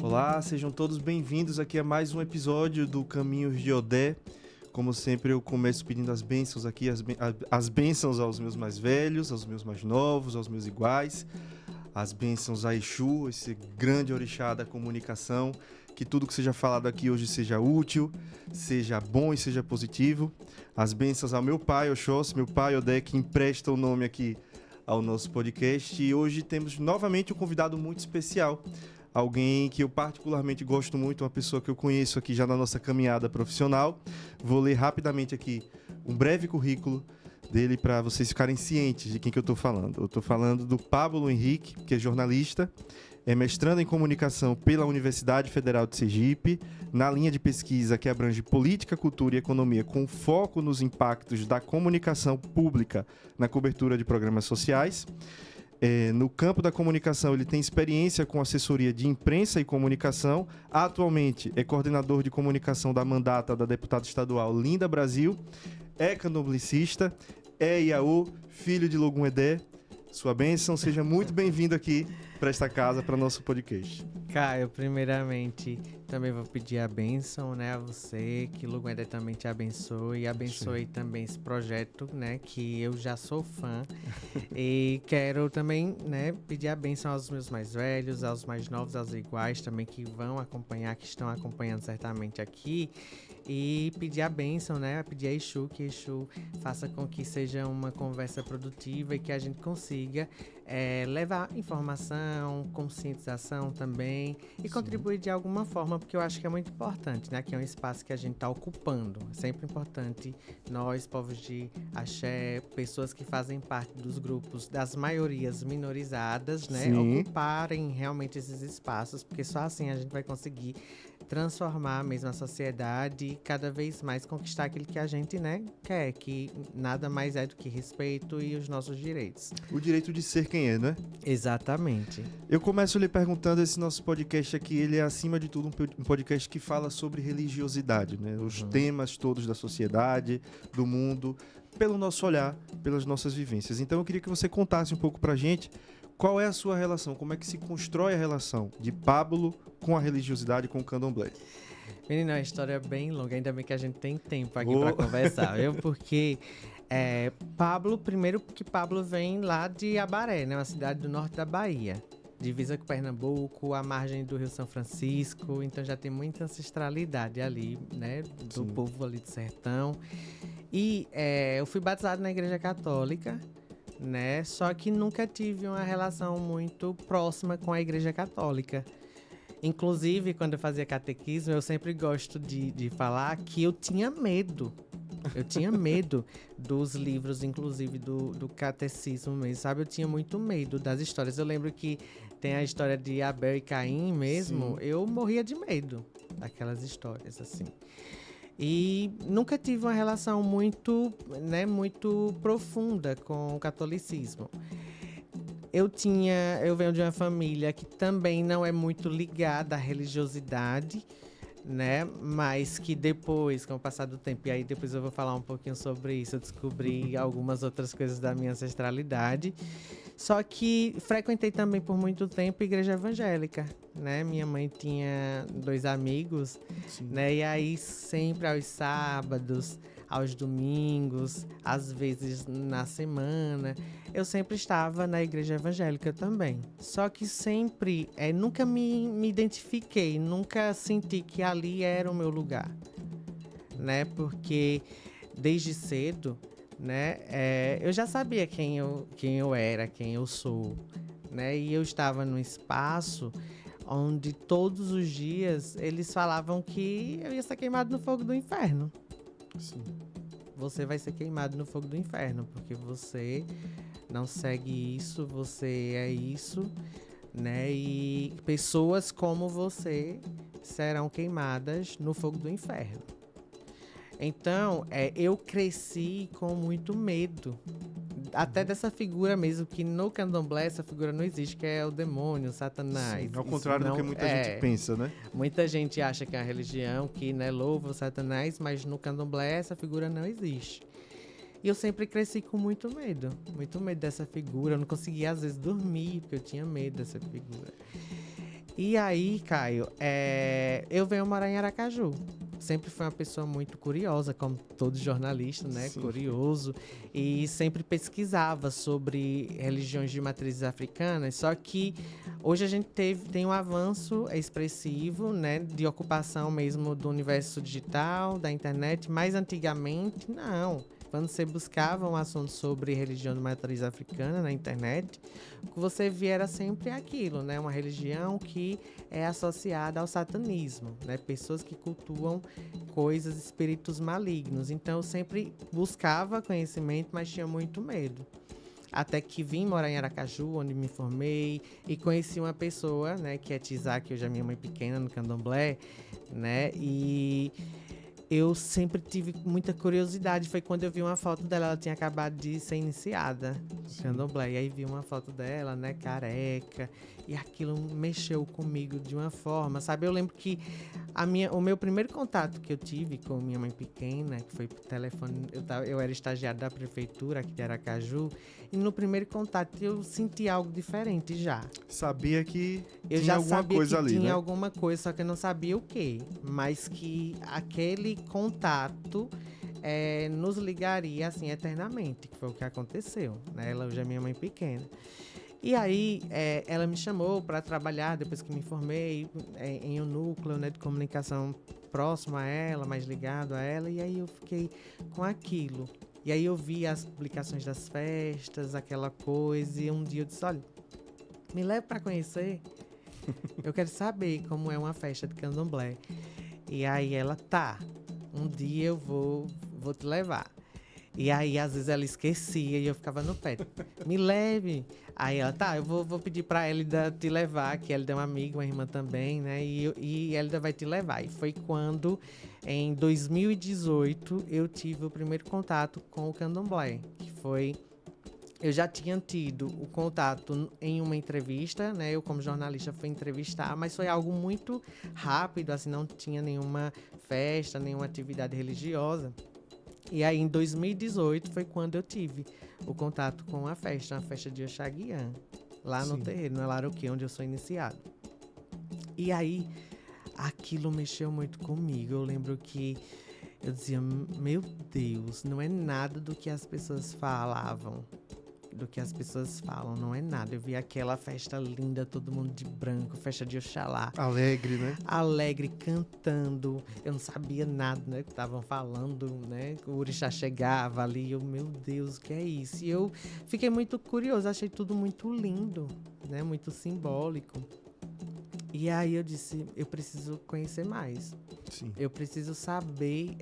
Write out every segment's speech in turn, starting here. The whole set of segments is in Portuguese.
Olá, sejam todos bem-vindos aqui a mais um episódio do Caminhos de Odé. Como sempre, eu começo pedindo as bênçãos aqui, as bênçãos aos meus mais velhos, aos meus mais novos, aos meus iguais, as bênçãos a Exu, esse grande orixá da comunicação, que tudo que seja falado aqui hoje seja útil, seja bom e seja positivo. As bênçãos ao meu pai, Oxóssi, meu pai Odé, que empresta o nome aqui ao nosso podcast. E hoje temos novamente um convidado muito especial, alguém que eu particularmente gosto muito, uma pessoa que eu conheço aqui já na nossa caminhada profissional. Vou ler rapidamente aqui um breve currículo dele para vocês ficarem cientes de quem que eu estou falando. Eu estou falando do Pablo Henrique, que é jornalista, é mestrando em comunicação pela Universidade Federal de Sergipe, na linha de pesquisa que abrange política, cultura e economia, com foco nos impactos da comunicação pública na cobertura de programas sociais. No campo da comunicação, ele tem experiência com assessoria de imprensa e comunicação. Atualmente, é coordenador de comunicação da mandata da deputada estadual Linda Brasil. É candomblessista, é Iaô, filho de Logum Edé. Sua bênção, seja muito bem-vindo aqui para esta casa, para nosso podcast. Caio, primeiramente, também vou pedir a bênção, né, a você, que Logum Edé também te abençoe e abençoe também esse projeto, né, que eu já sou fã. E quero também, né, pedir a bênção aos meus mais velhos, aos mais novos, aos iguais também que vão acompanhar, que estão acompanhando certamente aqui. E pedir a bênção, né? Pedir a Exu, que Exu faça com que seja uma conversa produtiva e que a gente consiga levar informação, conscientização também e contribuir de alguma forma, porque eu acho que é muito importante, né? Que é um espaço que a gente está ocupando. É sempre importante nós, povos de axé, pessoas que fazem parte dos grupos das maiorias minorizadas, né? Sim. Ocuparem realmente esses espaços, porque só assim a gente vai conseguir transformar mesmo a sociedade e cada vez mais conquistar aquilo que a gente, né, quer, que nada mais é do que respeito e os nossos direitos. O direito de ser quem é, né? Exatamente. Eu começo lhe perguntando, esse nosso podcast aqui, ele é acima de tudo um podcast que fala sobre religiosidade, né? Os temas todos da sociedade, do mundo, pelo nosso olhar, pelas nossas vivências. Então eu queria que você contasse um pouco pra gente qual é a sua relação, como é que se constrói a relação de Pablo com a religiosidade, com o candomblé. Menina, é uma história bem longa, ainda bem que a gente tem tempo aqui pra conversar, viu? Porque Pablo, primeiro porque Pablo vem lá de Abaré, né? Uma cidade do norte da Bahia. Divisa com Pernambuco, à margem do Rio São Francisco, então já tem muita ancestralidade ali, né? Do povo ali do sertão. E eu fui batizado na Igreja Católica, né? Só que nunca tive uma relação muito próxima com a Igreja Católica. Inclusive, quando eu fazia catequismo, eu sempre gosto de falar que eu tinha medo. Eu tinha medo dos livros, inclusive do catecismo mesmo, sabe? Eu tinha muito medo das histórias. Eu lembro que tem a história de Abel e Caim mesmo. Sim. Eu morria de medo daquelas histórias, assim. E nunca tive uma relação muito profunda com o catolicismo. Eu venho de uma família que também não é muito ligada à religiosidade, né? Mas que depois, com o passar do tempo, e aí depois eu vou falar um pouquinho sobre isso, eu descobri algumas outras coisas da minha ancestralidade. Só que frequentei também por muito tempo igreja evangélica, né? Minha mãe tinha 2 amigos, né? E aí sempre aos sábados, aos domingos, às vezes na semana, eu sempre estava na igreja evangélica também. Só que sempre, nunca me identifiquei, nunca senti que ali era o meu lugar, né? Porque desde cedo, né, eu já sabia quem eu era, quem eu sou, né? E eu estava num espaço onde todos os dias eles falavam que eu ia ser queimado no fogo do inferno. Sim. Você vai ser queimado no fogo do inferno, porque você não segue isso, você é isso, né? E pessoas como você serão queimadas no fogo do inferno. Então, eu cresci com muito medo. Até dessa figura mesmo, que no candomblé essa figura não existe, que é o demônio, Satanás. Sim, ao contrário do que muita gente pensa, né? Muita gente acha que é a religião que, né, louva o Satanás, mas no candomblé essa figura não existe. E eu sempre cresci com muito medo dessa figura. Eu não conseguia, às vezes, dormir, porque eu tinha medo dessa figura. E aí, Caio, eu venho morar em Aracaju. Sempre fui uma pessoa muito curiosa, como todo jornalista, né? Sim. Curioso. E sempre pesquisava sobre religiões de matrizes africanas. Só que hoje a gente tem um avanço expressivo, né? De ocupação mesmo do universo digital, da internet. Mas antigamente, não. Quando você buscava um assunto sobre religião de matriz africana na internet, o que você via era sempre aquilo, né? Uma religião que é associada ao satanismo, né? Pessoas que cultuam coisas, espíritos malignos. Então eu sempre buscava conhecimento, mas tinha muito medo. Até que vim morar em Aracaju, onde me formei, e conheci uma pessoa, né, que é Tizá, que hoje é minha mãe pequena, no Candomblé, né? E eu sempre tive muita curiosidade. Foi quando eu vi uma foto dela, ela tinha acabado de ser iniciada no Candomblé. E aí vi uma foto dela, né, careca. E aquilo mexeu comigo de uma forma, sabe? Eu lembro que o meu primeiro contato que eu tive com minha mãe pequena, que foi por telefone, eu era estagiário da prefeitura aqui de Aracaju. E no primeiro contato eu senti algo diferente já. Sabia que Eu tinha já alguma sabia coisa que ali, tinha né? alguma coisa, só que eu não sabia o quê. Mas que aquele contato nos ligaria, assim, eternamente. Que foi o que aconteceu, né? Ela hoje é minha mãe pequena. E aí, ela me chamou para trabalhar, depois que me formei, em um núcleo, né, de comunicação próximo a ela, mais ligado a ela. E aí eu fiquei com aquilo. E aí eu vi as publicações das festas, aquela coisa. E um dia eu disse, olha, me leve para conhecer. Eu quero saber como é uma festa de candomblé. E aí ela, tá, um dia eu vou te levar. E aí, às vezes, ela esquecia e eu ficava no pé. Me leve. Aí ela, tá, eu vou pedir pra Elida te levar, que Elida é uma amiga, uma irmã também, né? E Elida vai te levar. E foi quando, em 2018, eu tive o primeiro contato com o candomblé, que foi... Eu já tinha tido o contato em uma entrevista, né? Eu, como jornalista, fui entrevistar, mas foi algo muito rápido, assim, não tinha nenhuma festa, nenhuma atividade religiosa. E aí, em 2018, foi quando eu tive o contato com a festa, uma festa de Oxaguian, lá no Sim. terreiro, na Laroquê, onde eu sou iniciado. E aí, aquilo mexeu muito comigo. Eu lembro que eu dizia, meu Deus, não é nada do que as pessoas falavam. Do que as pessoas falam, não é nada. Eu vi aquela festa linda, todo mundo de branco, festa de Oxalá. Alegre, né? Alegre, cantando. Eu não sabia nada, né? Que estavam falando, né? O orixá chegava ali. Eu, meu Deus, o que é isso? E eu fiquei muito curioso, achei tudo muito lindo, né? Muito simbólico. E aí eu disse, eu preciso conhecer mais. Sim. Eu preciso saber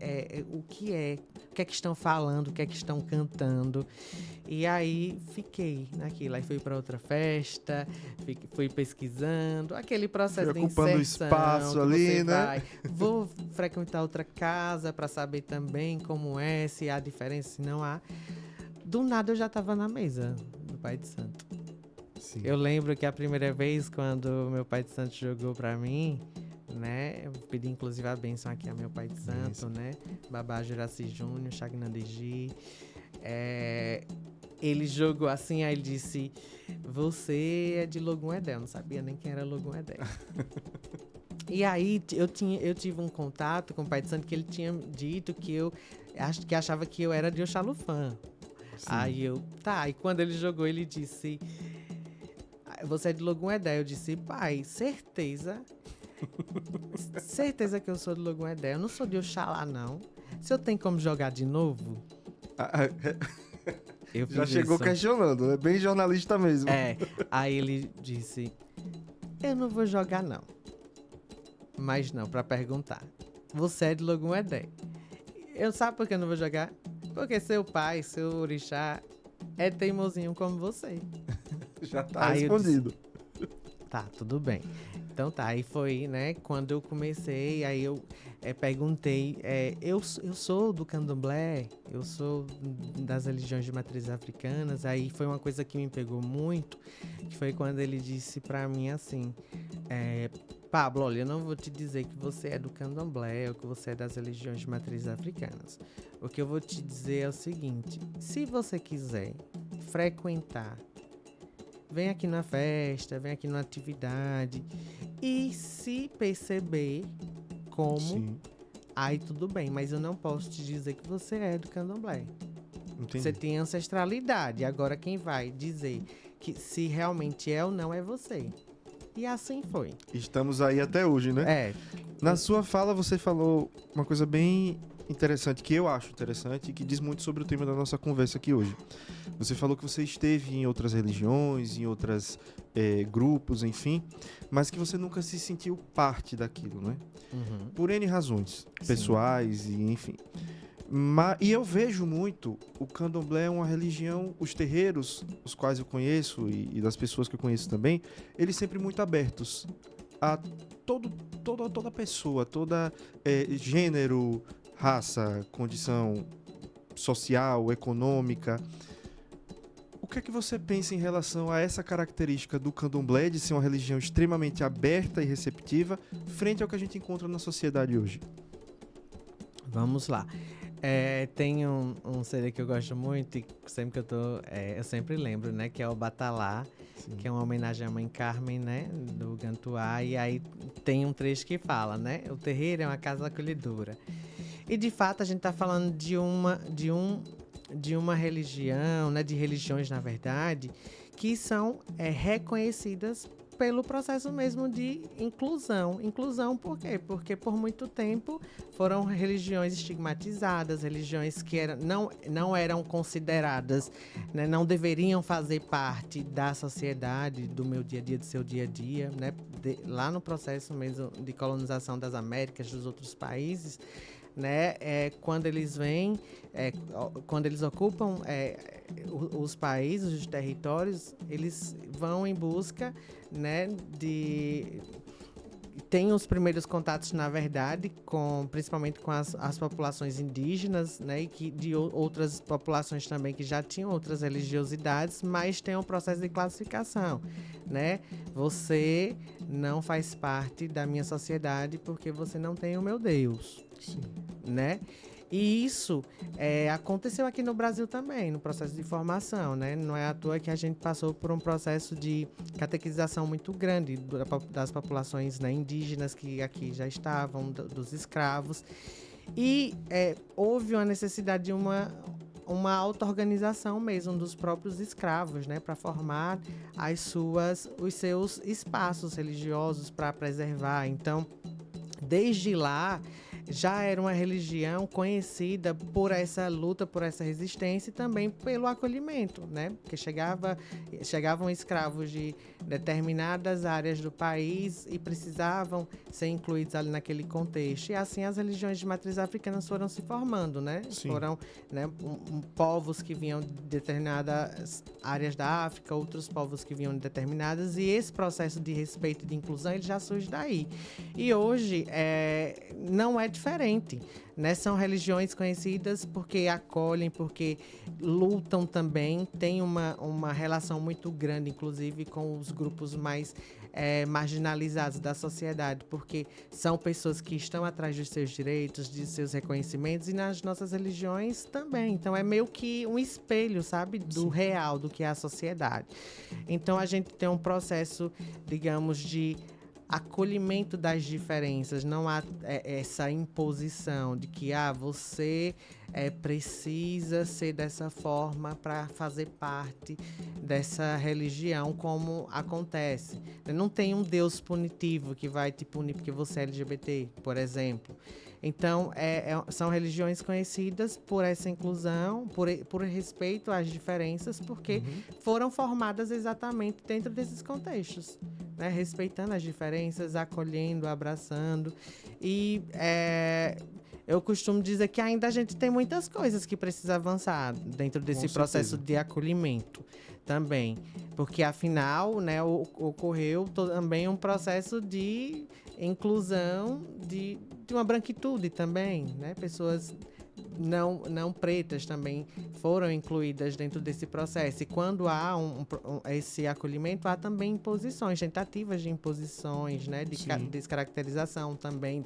o que é que estão falando, o que é que estão cantando. E aí fiquei naquilo. Aí fui para outra festa, fui pesquisando, aquele processo Fui de ocupando inserção espaço que ali, você né? vai. Vou frequentar outra casa para saber também como é, se há diferença, se não há. Do nada eu já estava na mesa do Pai de Santo. Sim. Eu lembro que a primeira vez quando meu Pai de Santo jogou para mim, né? Eu pedi inclusive a bênção aqui a meu Pai de Santo, Bênção. né? Babá Juraci Júnior, Chagnandeji. Ele jogou assim, aí ele disse: você é de Logum Edé. Eu não sabia nem quem era Logum Edé. E aí eu tive um contato com o Pai de Santo que ele tinha dito que eu achava que eu era de Oxalufã. Sim. Aí eu, tá. E quando ele jogou, ele disse: você é de Logum Edé. Eu disse: pai, certeza. Certeza que eu sou de Logum Edé. Eu não sou de Oxalá, não. Se eu tenho como jogar de novo, eu Já fiz chegou isso. questionando, é bem jornalista mesmo. Aí ele disse: eu não vou jogar, não. Mas não, pra perguntar. Você é de Logum Edé. Eu sabe por que eu não vou jogar? Porque seu pai, seu orixá, é teimosinho como você. Já tá Aí eu disse, respondido. tá, tudo bem. Então tá, aí foi, né, quando eu comecei, aí eu perguntei, eu sou do candomblé, eu sou das religiões de matriz africanas, aí foi uma coisa que me pegou muito, que foi quando ele disse pra mim assim, Pablo, olha, eu não vou te dizer que você é do candomblé ou que você é das religiões de matriz africanas. O que eu vou te dizer é o seguinte, se você quiser frequentar, vem aqui na festa, vem aqui na atividade. e se perceber como, Sim, aí tudo bem, mas eu não posso te dizer que você é do candomblé. entendi. Você tem ancestralidade, agora quem vai dizer que se realmente é ou não é você. E assim foi. Estamos aí até hoje, né? É, Na sua fala, você falou uma coisa bem interessante, que eu acho interessante, e que diz muito sobre o tema da nossa conversa aqui hoje. Você falou que você esteve em outras religiões, em outros grupos, enfim, mas que você nunca se sentiu parte daquilo, né? uhum, Por N razões, sim. pessoais e enfim. E eu vejo muito o candomblé é uma religião, os terreiros, os quais eu conheço e das pessoas que eu conheço também, eles sempre muito abertos a toda pessoa, toda gênero, raça, condição social, econômica. O que é que você pensa em relação a essa característica do candomblé de ser uma religião extremamente aberta e receptiva frente ao que a gente encontra na sociedade hoje? Vamos lá. Tem um CD que eu gosto muito e sempre que eu sempre lembro, né? Que é o Batalá, que é uma homenagem à Mãe Carmen, né? Do Gantuá. E aí tem um trecho que fala, né? O terreiro é uma casa acolhedora. E de fato a gente está falando de uma religião, né? De religiões, na verdade, que são reconhecidas pelo processo mesmo de inclusão. Inclusão por quê? Porque por muito tempo foram religiões estigmatizadas, religiões que não eram consideradas, né, não deveriam fazer parte da sociedade, do meu dia a dia, do seu dia a dia, né, lá no processo mesmo de colonização das Américas, dos outros países, né, quando eles vêm, quando eles ocupam os países, os territórios, eles vão em busca, né, tem os primeiros contatos, na verdade, principalmente com as populações indígenas, né, e de outras populações também que já tinham outras religiosidades, mas tem um processo de classificação, né? Você não faz parte da minha sociedade porque você não tem o meu Deus. Sim. Né? E isso aconteceu aqui no Brasil também, no processo de formação, né? Não é à toa que a gente passou por um processo de catequização muito grande das populações, né, indígenas que aqui já estavam, dos escravos. E houve uma necessidade de uma auto-organização mesmo dos próprios escravos, né, para formar os seus espaços religiosos para preservar. Então, desde lá, já era uma religião conhecida por essa luta, por essa resistência e também pelo acolhimento, né? Porque chegavam escravos de determinadas áreas do país e precisavam ser incluídos ali naquele contexto. E assim as religiões de matriz africana foram se formando, né? Sim. Foram, né, povos que vinham de determinadas áreas da África, outros povos que vinham de determinadas, e esse processo de respeito e de inclusão ele já surge daí. E hoje não é diferente, né? São religiões conhecidas porque acolhem, porque lutam também, tem uma relação muito grande, inclusive, com os grupos mais marginalizados da sociedade, porque são pessoas que estão atrás dos seus direitos, de seus reconhecimentos, e nas nossas religiões também. Então é meio que um espelho, sabe, do real, do que é a sociedade. Então a gente tem um processo, digamos, de acolhimento das diferenças, não há essa imposição de que você precisa ser dessa forma para fazer parte dessa religião, como acontece. Não tem um Deus punitivo que vai te punir porque você é LGBT, por exemplo. Então, são religiões conhecidas por essa inclusão, por respeito às diferenças, porque foram formadas exatamente dentro desses contextos, né? Respeitando as diferenças, acolhendo, abraçando. E eu costumo dizer que ainda a gente tem muitas coisas que precisa avançar dentro desse processo de acolhimento também. Porque, afinal, né, ocorreu também um processo de inclusão de uma branquitude também, né? Pessoas não pretas também foram incluídas dentro desse processo. E quando há esse acolhimento, há também imposições, tentativas de imposições, né? De descaracterização também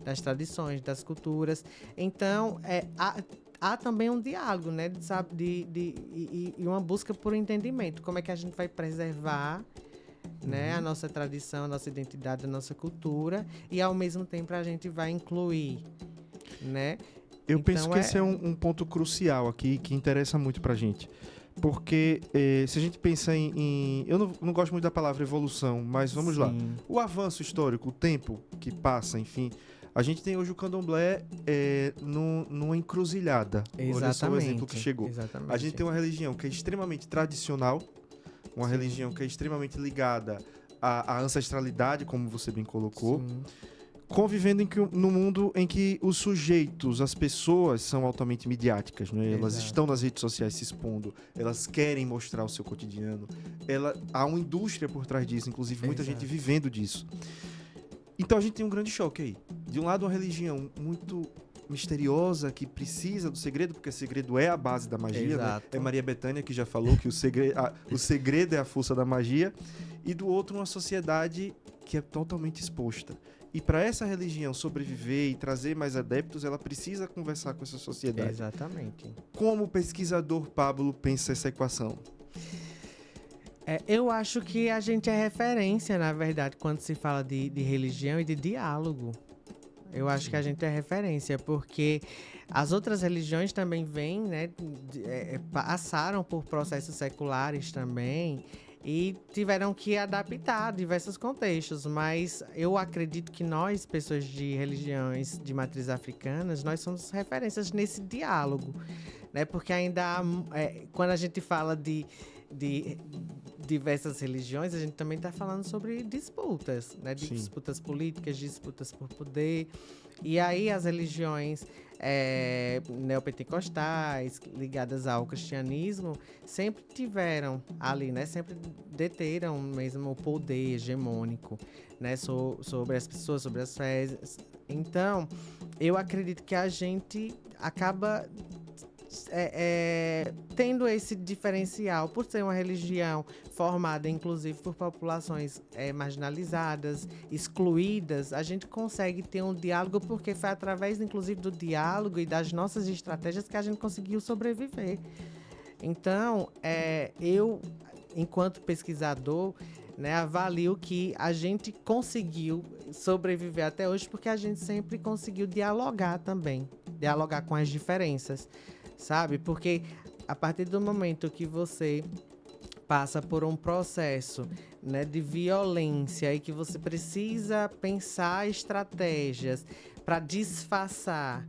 das tradições, das culturas. Então, há também um diálogo, né? E uma busca por entendimento. Como é que a gente vai preservar né? A nossa tradição, a nossa identidade, a nossa cultura. E, ao mesmo tempo, a gente vai incluir, né? Eu Então, penso que esse é um ponto crucial aqui, que interessa muito pra gente. Porque se a gente pensa eu não gosto muito da palavra evolução, mas vamos lá. sim, O avanço histórico, o tempo que passa, enfim. A gente tem hoje o candomblé numa encruzilhada. Olha só o exemplo que chegou. exatamente. A gente tem uma religião que é extremamente tradicional, uma Sim. religião que é extremamente ligada à ancestralidade, como você bem colocou, Sim, convivendo no mundo em que os sujeitos, as pessoas são altamente midiáticas, né? Elas Exato. estão nas redes sociais se expondo, elas querem mostrar o seu cotidiano. Há uma indústria por trás disso, inclusive muita Exato. gente vivendo disso. Então a gente tem um grande choque aí. De um lado, uma religião muito misteriosa, que precisa do segredo, porque o segredo é a base da magia, né? Exato. É Maria Bethânia que já falou que o segredo é a força da magia. E do outro, uma sociedade que é totalmente exposta. E para essa religião sobreviver e trazer mais adeptos, ela precisa conversar com essa sociedade. Exatamente. Como o pesquisador Pablo pensa essa equação? Eu acho que a gente é referência, na verdade, quando se fala de religião e de diálogo. Eu acho que a gente é referência, porque as outras religiões também vêm, né, passaram por processos seculares também e tiveram que adaptar a diversos contextos, mas eu acredito que nós, pessoas de religiões de matriz africanas, nós somos referências nesse diálogo, né, porque ainda há, quando a gente fala de diversas religiões, a gente também está falando sobre disputas, né? Sim. Disputas políticas, disputas por poder. E aí as religiões neopentecostais, ligadas ao cristianismo, sempre tiveram ali, né? Sempre deteram mesmo o poder hegemônico, né? Sobre as pessoas, sobre as fés. Então, eu acredito que a gente acaba tendo esse diferencial por ser uma religião formada inclusive por populações marginalizadas, excluídas. A gente consegue ter um diálogo porque foi através inclusive do diálogo e das nossas estratégias que a gente conseguiu sobreviver. Então, eu, enquanto pesquisador, né, avalio que a gente conseguiu sobreviver até hoje porque a gente sempre conseguiu dialogar também, dialogar com as diferenças, sabe? Porque a partir do momento que você passa por um processo, né, de violência e que você precisa pensar estratégias para disfarçar,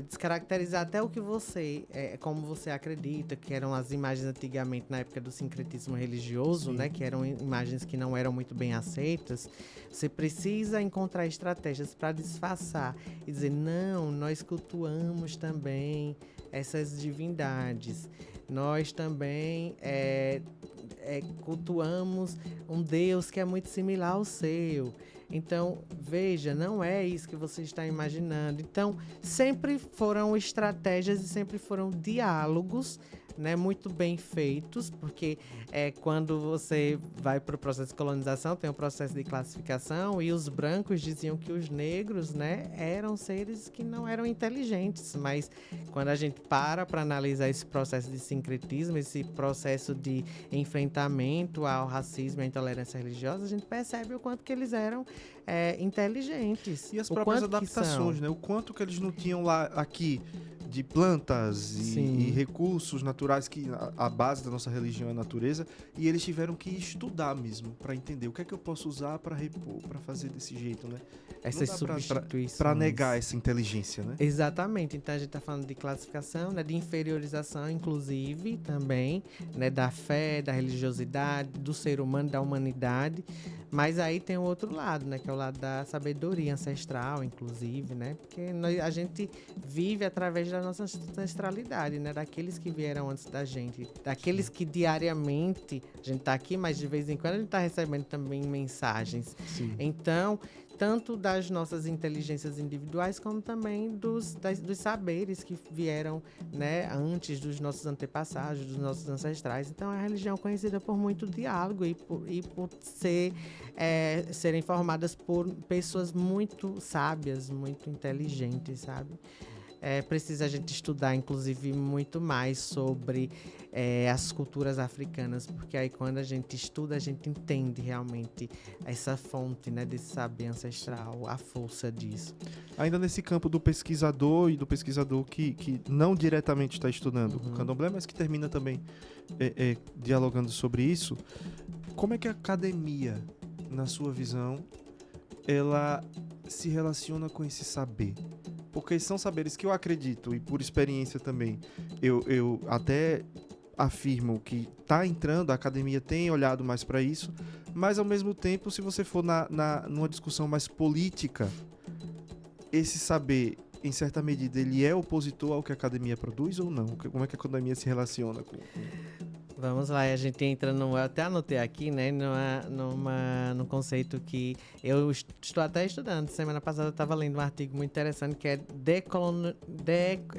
descaracterizar até o que você, como você acredita, que eram as imagens antigamente na época do sincretismo religioso, né, que eram imagens que não eram muito bem aceitas. Você precisa encontrar estratégias para disfarçar e dizer, não, nós cultuamos também essas divindades. Nós também cultuamos um Deus que é muito similar ao seu. Então, veja, não é isso que você está imaginando. Então, sempre foram estratégias e sempre foram diálogos, né, muito bem feitos, porque quando você vai para o processo de colonização, tem um processo de classificação, e os brancos diziam que os negros, né, eram seres que não eram inteligentes, mas quando a gente para analisar esse processo de sincretismo, esse processo de enfrentamento ao racismo e à intolerância religiosa, a gente percebe o quanto que eles eram inteligentes. E as próprias adaptações, né? O quanto que eles não tinham lá aqui de plantas e recursos naturais, que a base da nossa religião é a natureza, e eles tiveram que estudar mesmo para entender o que é que eu posso usar para repor, para fazer desse jeito, né? Essas substituições. Para negar essa inteligência, né? Exatamente. Então a gente está falando de classificação, né, de inferiorização, inclusive, também, né, da fé, da religiosidade, do ser humano, da humanidade. Mas aí tem o outro lado, né, que é o lado da sabedoria ancestral, inclusive, né? Porque a gente vive através da nossa ancestralidade, né? Daqueles que vieram antes da gente, daqueles que diariamente a gente está aqui, mas de vez em quando a gente está recebendo também mensagens. Sim. Então, tanto das nossas inteligências individuais, como também dos saberes que vieram, né, antes dos nossos antepassados, dos nossos ancestrais. Então, é uma religião conhecida por muito diálogo e por serem formadas por pessoas muito sábias, muito inteligentes, sabe? Precisa a gente estudar, inclusive, muito mais sobre as culturas africanas, porque aí quando a gente estuda, a gente entende realmente essa fonte, né, desse saber ancestral, a força disso. Ainda nesse campo do pesquisador e do pesquisador que não diretamente está estudando o candomblé, mas que termina também dialogando sobre isso, como é que a academia, na sua visão, ela se relaciona com esse saber? Porque são saberes que eu acredito, e por experiência também, eu até afirmo que está entrando, a academia tem olhado mais para isso, mas ao mesmo tempo, se você for numa discussão mais política, esse saber, em certa medida, ele é opositor ao que a academia produz ou não? Como é que a academia se relaciona com... Vamos lá, a gente entra eu até anotei aqui, né, num conceito que eu estou até estudando. Semana passada eu estava lendo um artigo muito interessante que é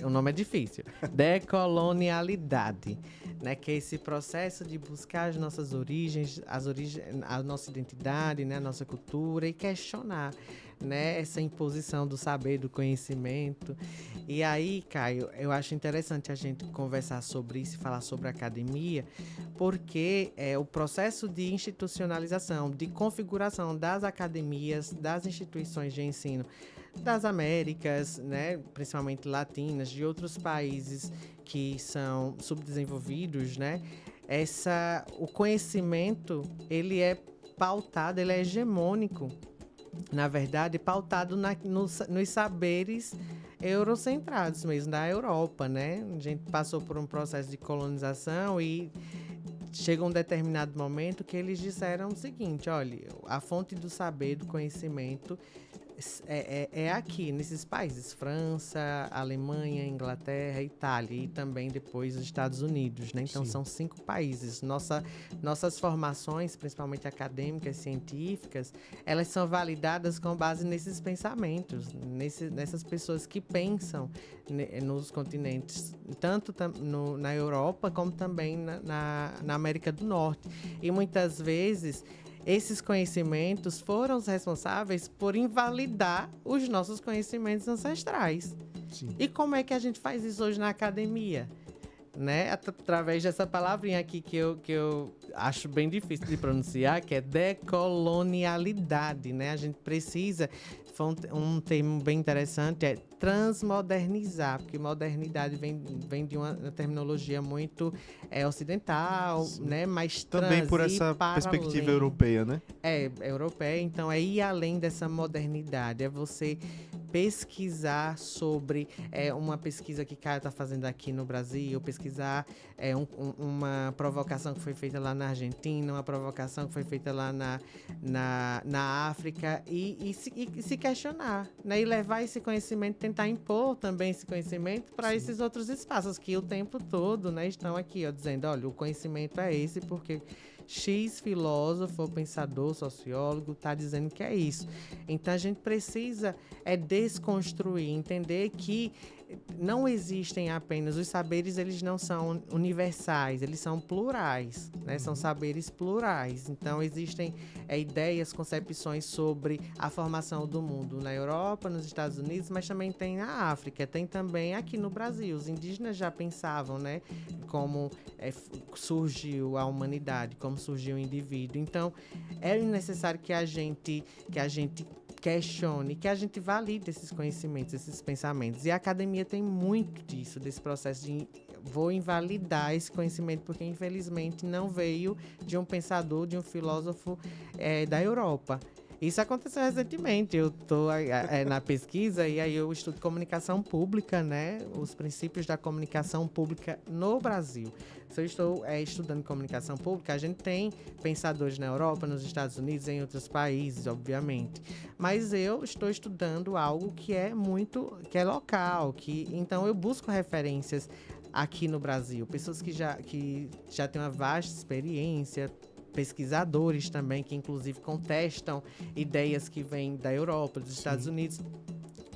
o nome é difícil, decolonialidade, né, que é esse processo de buscar as nossas origens, a nossa identidade, né, a nossa cultura e questionar, né, essa imposição do saber, do conhecimento. E aí, Caio, eu acho interessante a gente conversar sobre isso e falar sobre a academia, porque o processo de institucionalização, de configuração das academias, das instituições de ensino das Américas, né, principalmente latinas, de outros países que são subdesenvolvidos, né, o conhecimento, ele é pautado, ele é hegemônico, na verdade, pautado nos saberes eurocentrados mesmo, da Europa, né? A gente passou por um processo de colonização e chega um determinado momento que eles disseram o seguinte: olha, a fonte do saber, do conhecimento é aqui, nesses países, França, Alemanha, Inglaterra, Itália e também depois os Estados Unidos, né? Então, são 5 países. Nossas formações, principalmente acadêmicas, científicas, elas são validadas com base nesses pensamentos, nessas pessoas que pensam nos continentes, tanto na Europa como também na América do Norte. E muitas vezes esses conhecimentos foram os responsáveis por invalidar os nossos conhecimentos ancestrais. Sim. E como é que a gente faz isso hoje na academia? Né? Através dessa palavrinha aqui que eu acho bem difícil de pronunciar, que é decolonialidade, né? A gente precisa, um termo bem interessante, é transmodernizar, porque modernidade vem de uma terminologia muito ocidental, né? Mas também por essa perspectiva europeia, né? Europeia, então é ir além dessa modernidade, é você pesquisar sobre uma pesquisa que Caio está fazendo aqui no Brasil, pesquisar uma provocação que foi feita lá na Argentina, uma provocação que foi feita lá na África e se questionar, né? E levar esse conhecimento, tentar impor também esse conhecimento para esses outros espaços que o tempo todo, né, estão aqui, ó, dizendo, olha, o conhecimento é esse porque X filósofo, pensador, sociólogo está dizendo que é isso. Então a gente precisa desconstruir, entender que não existem apenas os saberes, eles não são universais, eles são plurais, né? São saberes plurais. Então existem ideias, concepções sobre a formação do mundo na Europa, nos Estados Unidos, mas também tem na África, tem também aqui no Brasil. Os indígenas já pensavam, né, como surgiu a humanidade, como surgiu o indivíduo. Então é necessário que a gente questione, que a gente valide esses conhecimentos, esses pensamentos. E a academia tem muito disso, desse processo de vou invalidar esse conhecimento, porque infelizmente não veio de um pensador, de um filósofo da Europa. Isso aconteceu recentemente. Eu estou na pesquisa e aí eu estudo comunicação pública, né? Os princípios da comunicação pública no Brasil. Se eu estou estudando comunicação pública, a gente tem pensadores na Europa, nos Estados Unidos, em outros países, obviamente. Mas eu estou estudando algo que é local, então eu busco referências aqui no Brasil. Pessoas que já têm uma vasta experiência, pesquisadores também, que inclusive contestam ideias que vêm da Europa, dos Estados Unidos,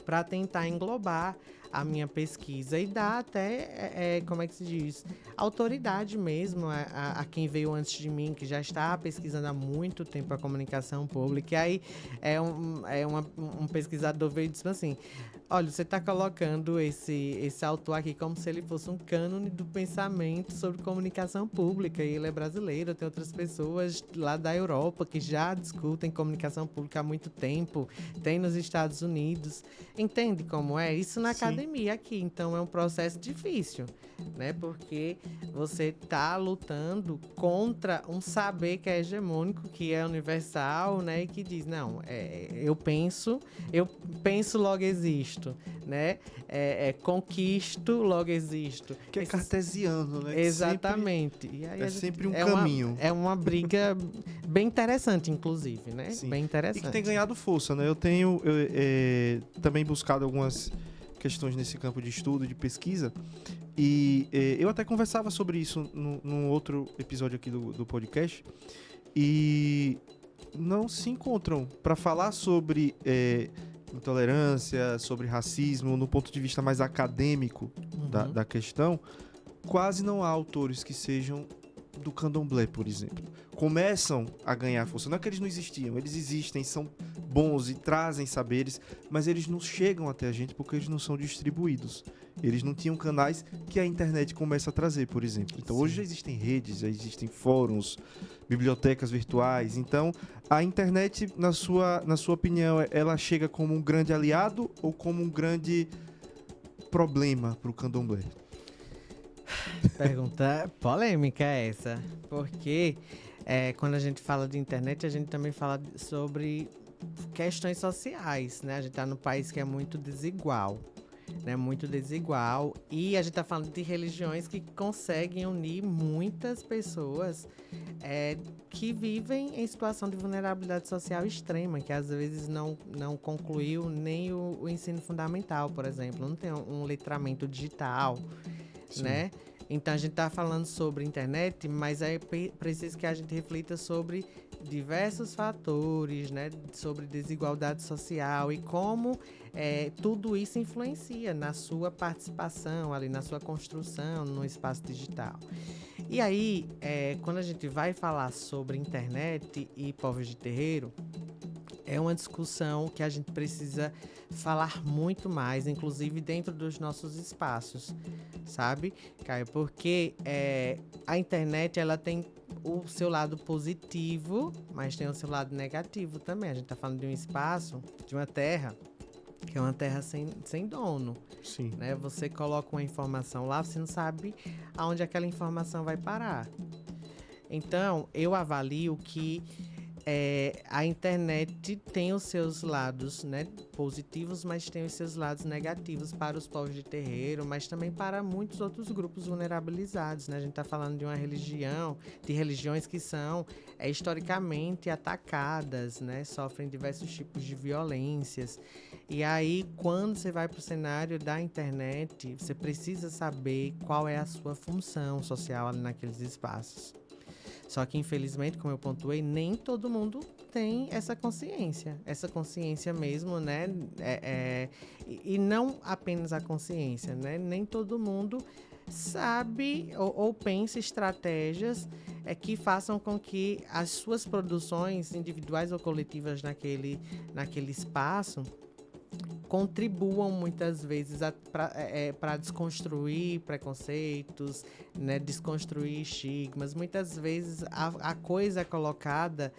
para tentar englobar a minha pesquisa e dá até, como é que se diz, autoridade mesmo a quem veio antes de mim, que já está pesquisando há muito tempo a comunicação pública. E aí um pesquisador veio e disse assim: olha, você está colocando esse autor aqui como se ele fosse um cânone do pensamento sobre comunicação pública. E ele é brasileiro, tem outras pessoas lá da Europa que já discutem comunicação pública há muito tempo, tem nos Estados Unidos. Entende como é? Isso na academia aqui. Então é um processo difícil, né? Porque você está lutando contra um saber que é hegemônico, que é universal, né? E que diz, não, eu penso, logo existo, né? Conquisto, logo existo. Que é cartesiano, né? Exatamente. E aí sempre um caminho. É uma briga bem interessante, inclusive, né? Sim. Bem interessante. E que tem ganhado força, né? Eu tenho também buscado algumas questões nesse campo de estudo, de pesquisa, e eu até conversava sobre isso num outro episódio aqui do podcast, e não se encontram para falar sobre intolerância, sobre racismo, no ponto de vista mais acadêmico da questão. Quase não há autores que sejam do candomblé, por exemplo. Começam a ganhar força. Não é que eles não existiam, eles existem, são bons e trazem saberes, mas eles não chegam até a gente porque eles não são distribuídos. Eles não tinham canais que a internet começa a trazer, por exemplo. Então, hoje já existem redes, já existem fóruns, bibliotecas virtuais. Então, a internet, na sua opinião, ela chega como um grande aliado ou como um grande problema para o candomblé? Pergunta polêmica essa, porque quando a gente fala de internet, a gente também fala sobre questões sociais, né? A gente está num país que é muito desigual, né? Muito desigual, e a gente está falando de religiões que conseguem unir muitas pessoas que vivem em situação de vulnerabilidade social extrema, que às vezes não concluiu nem o ensino fundamental, por exemplo, não tem um letramento digital. Sim. Né? Então a gente está falando sobre internet, mas é preciso que a gente reflita sobre diversos fatores, né? Sobre desigualdade social e como tudo isso influencia na sua participação, ali na sua construção no espaço digital. E aí, quando a gente vai falar sobre internet e povos de terreiro, é uma discussão que a gente precisa falar muito mais, inclusive dentro dos nossos espaços, sabe, Caio? Porque a internet, ela tem o seu lado positivo, mas tem o seu lado negativo também. A gente está falando de um espaço, de uma terra, que é uma terra sem dono. Sim. Né? Você coloca uma informação lá, você não sabe aonde aquela informação vai parar. Então, eu avalio que a internet tem os seus lados, né, positivos, mas tem os seus lados negativos para os povos de terreiro, mas também para muitos outros grupos vulnerabilizados, né? A gente está falando de religiões que são historicamente atacadas, né? Sofrem diversos tipos de violências. E aí, quando você vai para o cenário da internet, você precisa saber qual é a sua função social ali naqueles espaços. Só que, infelizmente, como eu pontuei, nem todo mundo tem essa consciência mesmo, né? E não apenas a consciência, né? Nem todo mundo sabe ou pensa estratégias que façam com que as suas produções individuais ou coletivas naquele espaço contribuam muitas vezes para desconstruir preconceitos, né, desconstruir estigmas. Muitas vezes a coisa é colocada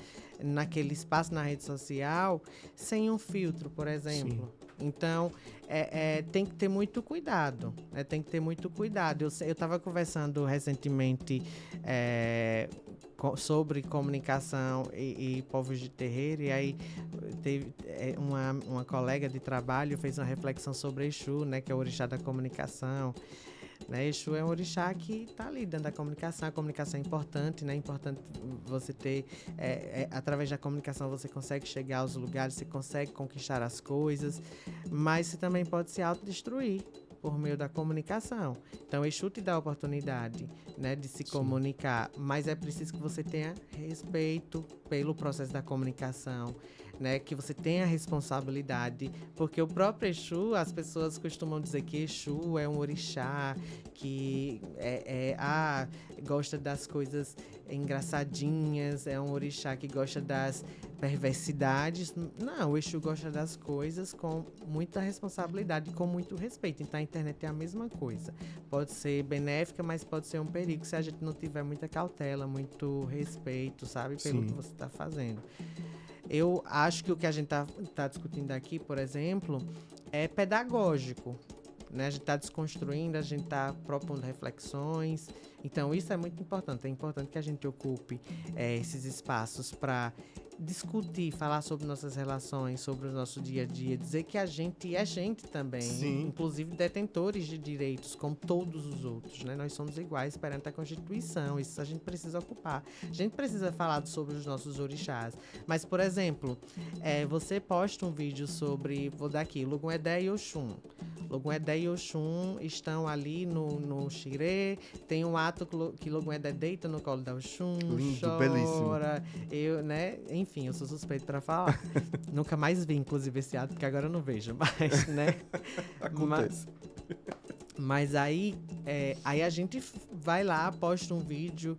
naquele espaço, na rede social, sem um filtro, por exemplo. Sim. Então, tem que ter muito cuidado. Tem que ter muito cuidado. Eu estava conversando recentemente sobre comunicação e povos de terreiro, e aí teve uma colega de trabalho fez uma reflexão sobre Exu, né, que é o orixá da comunicação. Né, Exu é um orixá que está ali dentro da comunicação. A comunicação é importante, né? É importante você ter... através da comunicação você consegue chegar aos lugares, você consegue conquistar as coisas, mas você também pode se autodestruir por meio da comunicação. Então, Exu te dá a oportunidade, né, de se comunicar, mas é preciso que você tenha respeito pelo processo da comunicação, né? Que você tenha responsabilidade, porque o próprio Exu, as pessoas costumam dizer que Exu é um orixá que gosta das coisas engraçadinhas, é um orixá que gosta das perversidades. Não, o Exu gosta das coisas com muita responsabilidade, com muito respeito. Então a internet é a mesma coisa. Pode ser benéfica, mas pode ser um perigo se a gente não tiver muita cautela, muito respeito, sabe, pelo Sim. que você está fazendo. Eu acho que o que a gente tá discutindo aqui, por exemplo, é pedagógico, né? A gente está desconstruindo, a gente está propondo reflexões. Então, isso é muito importante. É importante que a gente ocupe esses espaços para discutir, falar sobre nossas relações, sobre o nosso dia a dia, dizer que a gente é gente também, Sim. inclusive detentores de direitos, como todos os outros, né? Nós somos iguais perante a Constituição, isso a gente precisa ocupar. A gente precisa falar sobre os nossos orixás. Mas, por exemplo, você posta um vídeo sobre, vou dar aqui, Logum-Edé e Oxum. Logum-Edé e Oxum estão ali no xirê, tem um ato que Logum-Edé deita no colo da Oxum, Lindo, chora, né? Enfim, eu sou suspeito pra falar. Nunca mais vi, inclusive, esse ato, porque agora eu não vejo mais, né? Acontece. Mas aí a gente vai lá, posta um vídeo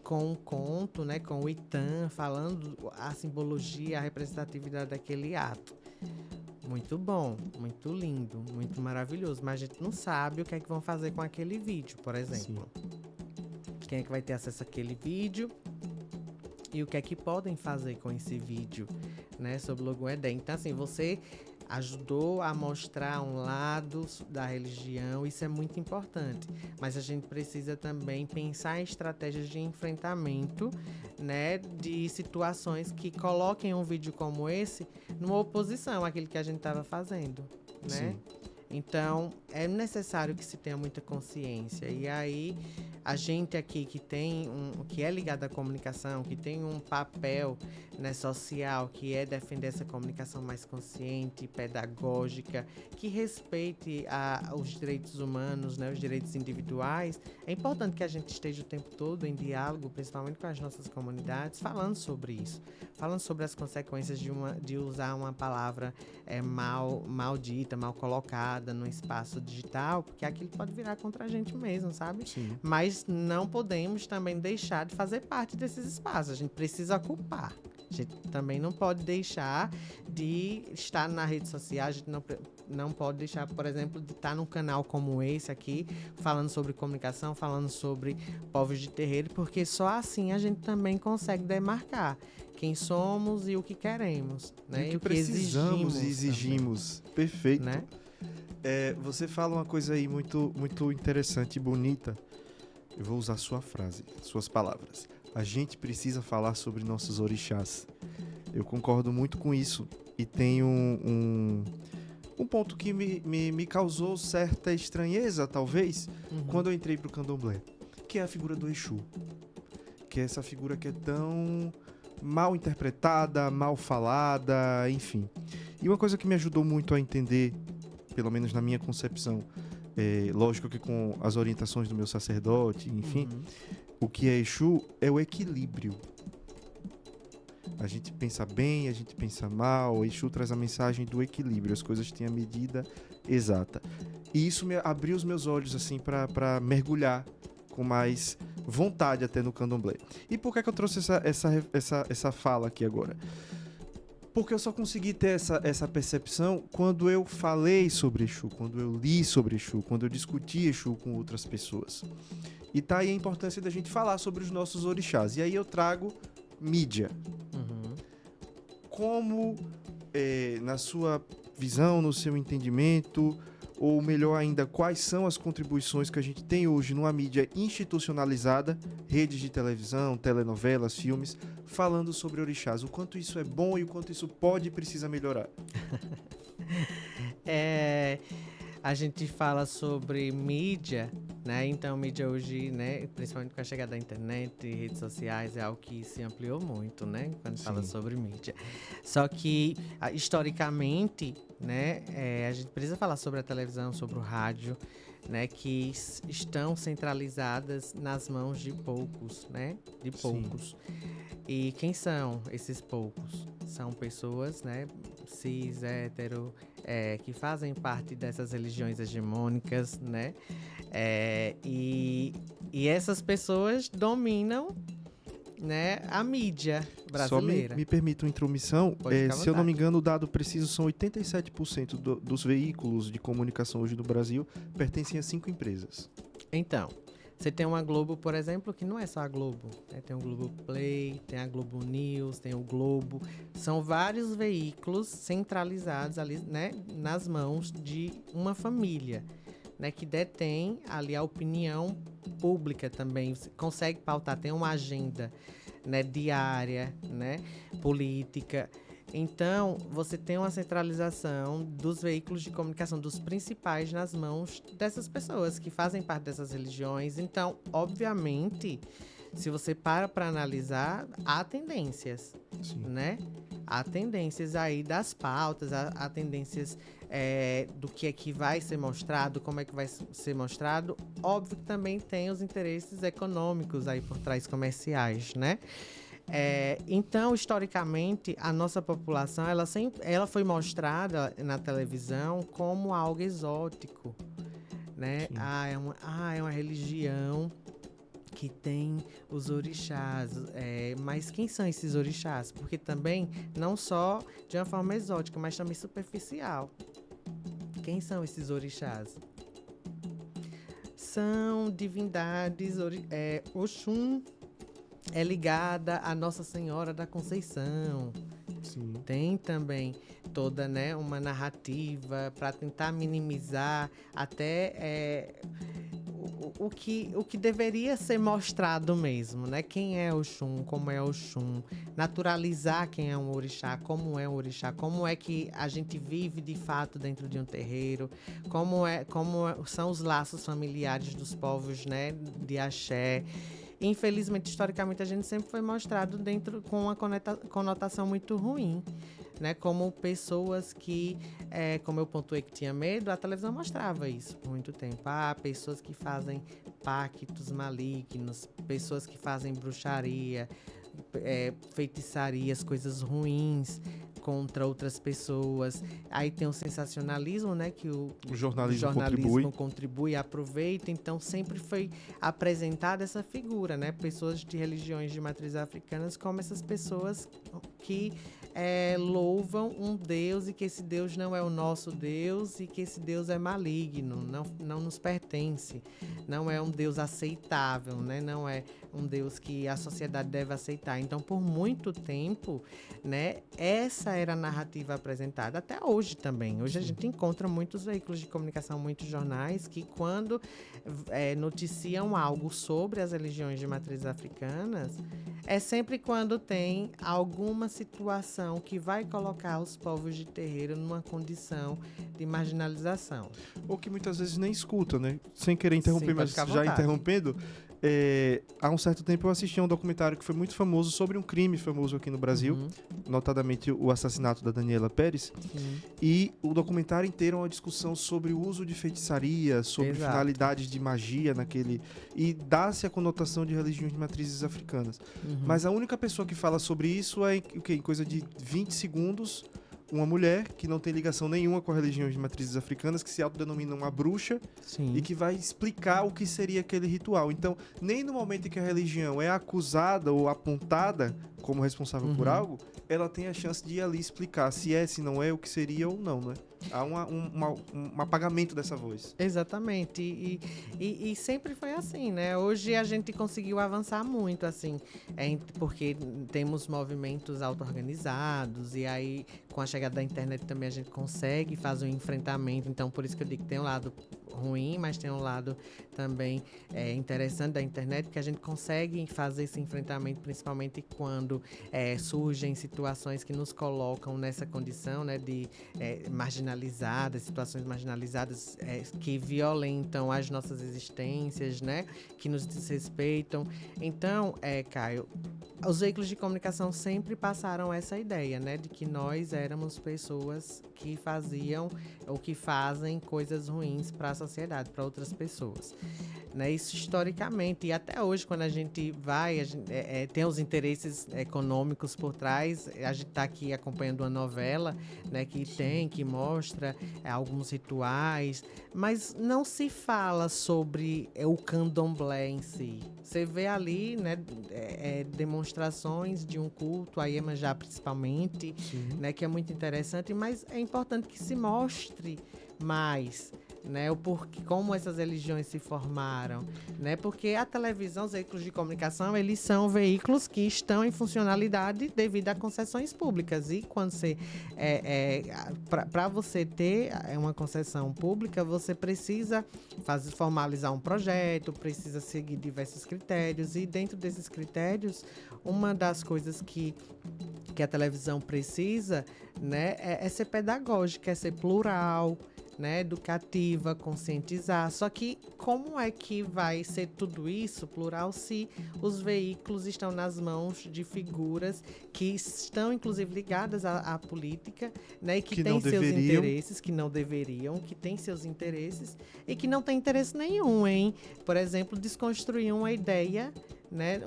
com um conto, né? Com o Itan, falando a simbologia, a representatividade daquele ato. Muito bom, muito lindo, muito maravilhoso. Mas a gente não sabe o que é que vão fazer com aquele vídeo, por exemplo. Sim. Quem é que vai ter acesso àquele vídeo? E o que é que podem fazer com esse vídeo, né? Sobre o Logum-Edé. Então, assim, você ajudou a mostrar um lado da religião, isso é muito importante. Mas a gente precisa também pensar em estratégias de enfrentamento, né, de situações que coloquem um vídeo como esse numa oposição àquilo que a gente estava fazendo, né? Sim. Então, é necessário que se tenha muita consciência. E aí, a gente aqui que é ligado à comunicação, que tem um papel, né, social, que é defender essa comunicação mais consciente, pedagógica, que respeite os direitos humanos, né, os direitos individuais, é importante que a gente esteja o tempo todo em diálogo, principalmente com as nossas comunidades, falando sobre isso. Falando sobre as consequências de usar uma palavra mal dita, mal colocada no espaço digital, porque aquilo pode virar contra a gente mesmo, sabe? Sim. Mas não podemos também deixar de fazer parte desses espaços. A gente precisa ocupar. A gente também não pode deixar de estar na rede social. A gente não pode deixar, por exemplo, de estar num canal como esse aqui, falando sobre comunicação, falando sobre povos de terreiro, porque só assim a gente também consegue demarcar quem somos e o que queremos, né? E o que precisamos e exigimos. Também. Perfeito. Né? Você fala uma coisa aí muito, muito interessante e bonita. Eu vou usar sua frase, suas palavras. A gente precisa falar sobre nossos orixás. Eu concordo muito com isso. E tem um ponto que me causou certa estranheza, talvez, quando eu entrei pro Candomblé, que é a figura do Exu. Que é essa figura que é tão mal interpretada, mal falada, enfim. E uma coisa que me ajudou muito a entender, pelo menos na minha concepção, lógico que com as orientações do meu sacerdote, enfim, o que é Exu é o equilíbrio. A gente pensa bem, a gente pensa mal, o Exu traz a mensagem do equilíbrio, as coisas têm a medida exata. E isso me abriu os meus olhos assim para mergulhar com mais vontade até no Candomblé. E por que eu trouxe essa fala aqui agora? Porque eu só consegui ter essa percepção quando eu falei sobre Exu, quando eu li sobre Exu, quando eu discuti Exu com outras pessoas. E tá aí a importância da gente falar sobre os nossos orixás. E aí eu trago mídia. Como, na sua visão, no seu entendimento, ou melhor ainda, quais são as contribuições que a gente tem hoje numa mídia institucionalizada, redes de televisão, telenovelas, filmes, falando sobre orixás, o quanto isso é bom e o quanto isso pode e precisa melhorar. A gente fala sobre mídia, né? Então, mídia hoje, né, principalmente com a chegada da internet e redes sociais, é algo que se ampliou muito, né? Quando fala sobre mídia. Só que, historicamente, né, a gente precisa falar sobre a televisão, sobre o rádio, né, que estão centralizadas nas mãos de poucos, né? De poucos. E quem são esses poucos? são pessoas, né, cis, hétero, que fazem parte dessas religiões hegemônicas, né? E essas pessoas dominam, né, a mídia brasileira. Só me permita uma intromissão. Pode ficar à Se eu não me vontade. engano, o dado preciso são 87% dos veículos de comunicação hoje no Brasil pertencem a 5 empresas. Então, você tem uma Globo, por exemplo, que não é só a Globo, né? Tem o Globo Play, tem a Globo News, tem o Globo. São vários veículos centralizados ali, né, nas mãos de uma família, né, que detém ali a opinião pública também. Você consegue pautar, tem uma agenda, né, diária, né, política. Então, você tem uma centralização dos veículos de comunicação, dos principais, nas mãos dessas pessoas que fazem parte dessas religiões. Então, obviamente, se você para analisar, há tendências, Sim. né? Há tendências aí das pautas, há tendências do que é que vai ser mostrado, como é que vai ser mostrado. Óbvio que também tem os interesses econômicos aí por trás, comerciais, né? Então, historicamente, a nossa população, ela foi mostrada na televisão como algo exótico, né? Sim. É uma religião que tem os orixás. Mas quem são esses orixás? Porque também, não só de uma forma exótica, mas também superficial. Quem são esses orixás? São divindades, Oxum é ligada à Nossa Senhora da Conceição. Sim. Tem também toda, né, uma narrativa para tentar minimizar até o que deveria ser mostrado mesmo, né? Quem é Oxum, como é Oxum, naturalizar quem é um orixá, como é que a gente vive de fato dentro de um terreiro, como são os laços familiares dos povos, né, de axé. Infelizmente, historicamente, a gente sempre foi mostrado com uma conotação muito ruim, né? Como pessoas que, como eu pontuei que tinha medo, a televisão mostrava isso por muito tempo. Pessoas que fazem pactos malignos, pessoas que fazem bruxaria, feitiçarias, coisas ruins contra outras pessoas. Aí tem o sensacionalismo, né, que o jornalismo contribui e aproveita. Então sempre foi apresentada essa figura, né, pessoas de religiões de matriz africanas como essas pessoas que louvam um Deus e que esse Deus não é o nosso Deus e que esse Deus é maligno, não nos pertence, não é um Deus aceitável, né? Não é um Deus que a sociedade deve aceitar. Então, por muito tempo, né, essa era a narrativa apresentada, até hoje também. Hoje a gente encontra muitos veículos de comunicação, muitos jornais que quando noticiam algo sobre as religiões de matriz africanas, é sempre quando tem alguma situação que vai colocar os povos de terreiro numa condição de marginalização. Ou que muitas vezes nem escuta, né? Sem querer interromper, Sim, mas pode ficar à já vontade. interrompendo. Há um certo tempo eu assisti a um documentário que foi muito famoso sobre um crime famoso aqui no Brasil, notadamente o assassinato da Daniela Pérez. E o documentário inteiro é uma discussão sobre o uso de feitiçaria, sobre Exato. finalidades de magia naquele... E dá-se a conotação de religiões de matrizes africanas. Mas a única pessoa que fala sobre isso é em coisa de 20 segundos, uma mulher que não tem ligação nenhuma com a religião de matrizes africanas, que se autodenomina uma bruxa. Sim. E que vai explicar o que seria aquele ritual. Então, nem no momento em que a religião é acusada ou apontada como responsável por algo, ela tem a chance de ir ali explicar se não é, o que seria ou não, né? Há um apagamento dessa voz. Exatamente. E sempre foi assim, né? Hoje a gente conseguiu avançar muito, assim, porque temos movimentos auto-organizados e aí com a chegada da internet também a gente consegue fazer um enfrentamento. Então, por isso que eu digo que tem um lado ruim, mas tem um lado também interessante da internet, que a gente consegue fazer esse enfrentamento, principalmente quando surgem situações que nos colocam nessa condição, né, de marginalizadas, situações marginalizadas que violentam as nossas existências, né, que nos desrespeitam. Então, Caio, os veículos de comunicação sempre passaram essa ideia, né, de que nós éramos pessoas que faziam ou que fazem coisas ruins para a sociedade, para outras pessoas. Né? Isso historicamente, e até hoje, quando a gente vai, tem os interesses econômicos por trás. A gente está aqui acompanhando uma novela, né, que mostra alguns rituais, mas não se fala sobre o candomblé em si. Você vê ali, né, demonstrações de um culto, a Iemanjá principalmente, né, que é muito interessante, mas é importante que se mostre mais, né, o porquê, como essas religiões se formaram, né, porque a televisão, os veículos de comunicação, eles são veículos que estão em funcionalidade devido a concessões públicas, e quando você para você ter uma concessão pública, você precisa formalizar um projeto, precisa seguir diversos critérios, e dentro desses critérios, uma das coisas que a televisão precisa, né, é ser pedagógica, é ser plural, né, educativa, conscientizar. Só que como é que vai ser tudo isso plural se os veículos estão nas mãos de figuras que estão inclusive ligadas à política, né, e que têm seus interesses, que não deveriam, que têm seus interesses e que não têm interesse nenhum em, por exemplo, desconstruir uma ideia, né,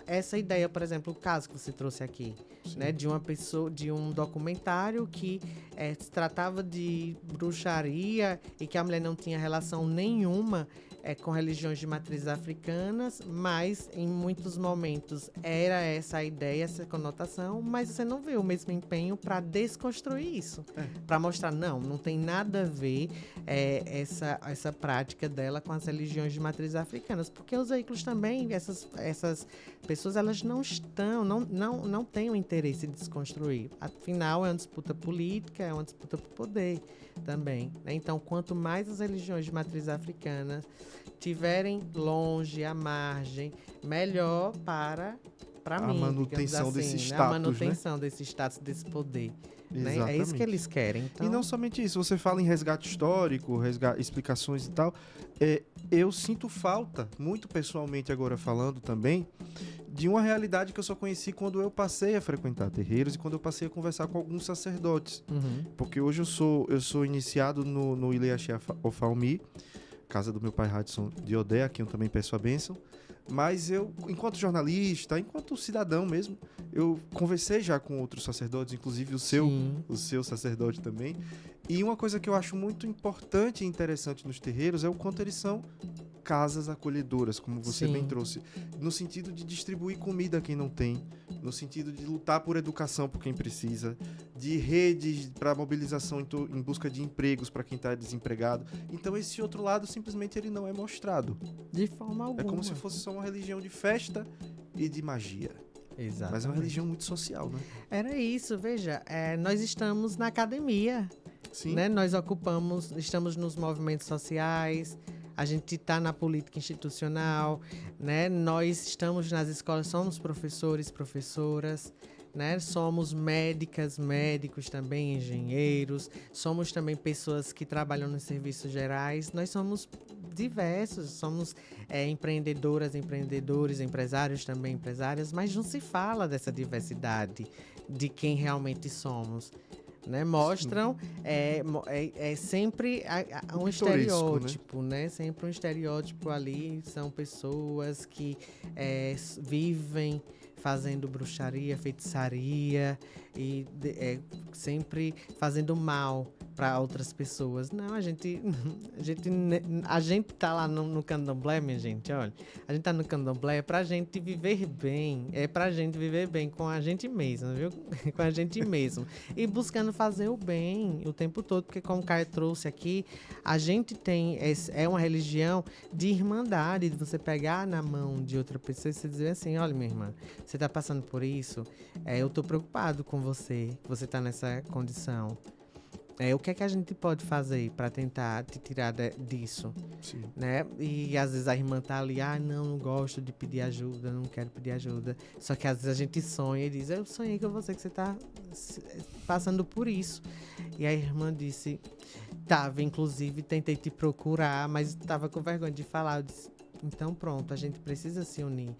essa ideia, por exemplo, o caso que você trouxe aqui, né, de uma pessoa, de um documentário que se tratava de bruxaria e que a mulher não tinha relação nenhuma com religiões de matrizes africanas, mas em muitos momentos era essa a ideia, essa conotação, mas você não vê o mesmo empenho para desconstruir isso, para mostrar, não tem nada a ver essa prática dela com as religiões de matrizes africanas, porque os veículos também, essas pessoas, elas não têm o interesse de desconstruir. Afinal, é uma disputa política, é uma disputa por poder também, né? Então, quanto mais as religiões de matriz africana tiverem longe, à margem, melhor para mim, manutenção assim, desse né? status, a manutenção desse status, desse poder. Né? É isso que eles querem. Então... E não somente isso, você fala em resgate histórico, explicações e tal. Eu sinto falta, muito pessoalmente agora falando também, de uma realidade que eu só conheci quando eu passei a frequentar terreiros e quando eu passei a conversar com alguns sacerdotes. Porque hoje eu sou iniciado no Ileaxé Ofalmi, casa do meu pai Radisson de Odé, a quem eu também peço a bênção. Mas eu, enquanto jornalista, enquanto cidadão mesmo, eu conversei já com outros sacerdotes, inclusive o seu sacerdote também. E uma coisa que eu acho muito importante e interessante nos terreiros é o quanto eles são casas acolhedoras, como você bem trouxe. No sentido de distribuir comida a quem não tem, no sentido de lutar por educação por quem precisa, de redes para mobilização em busca de empregos para quem está desempregado. Então esse outro lado simplesmente ele não é mostrado. De forma alguma. É como se fosse só uma religião de festa e de magia. Exatamente. Mas é uma religião muito social, né? Era isso, veja, nós estamos na academia, né? Nós estamos nos movimentos sociais, a gente está na política institucional, né? Nós estamos nas escolas, somos professores, professoras, né? Somos médicas, médicos também, engenheiros, somos também pessoas que trabalham nos serviços gerais, nós somos diversos, somos empreendedoras, empreendedores, empresários também, empresárias, mas não se fala dessa diversidade de quem realmente somos. Né? Mostram sempre um estereótipo, né? Sempre um estereótipo ali, são pessoas que vivem fazendo bruxaria, feitiçaria e sempre fazendo mal para outras pessoas. Não, a gente tá lá no candomblé, minha gente, olha. A gente tá no candomblé pra gente viver bem. É pra gente viver bem com a gente mesmo, viu? Com a gente mesmo. E buscando fazer o bem o tempo todo, porque como o Caio trouxe aqui, a gente tem... É uma religião de irmandade, de você pegar na mão de outra pessoa e você dizer assim, olha, minha irmã, você tá passando por isso, eu tô preocupado com você tá nessa condição. O que é que a gente pode fazer para tentar te tirar disso? Né? E às vezes a irmã tá ali, não gosto de pedir ajuda, não quero pedir ajuda. Só que às vezes a gente sonha e diz, eu sonhei com você que você tá passando por isso. E a irmã disse, inclusive tentei te procurar, mas tava com vergonha de falar. Eu disse, então pronto, a gente precisa se unir.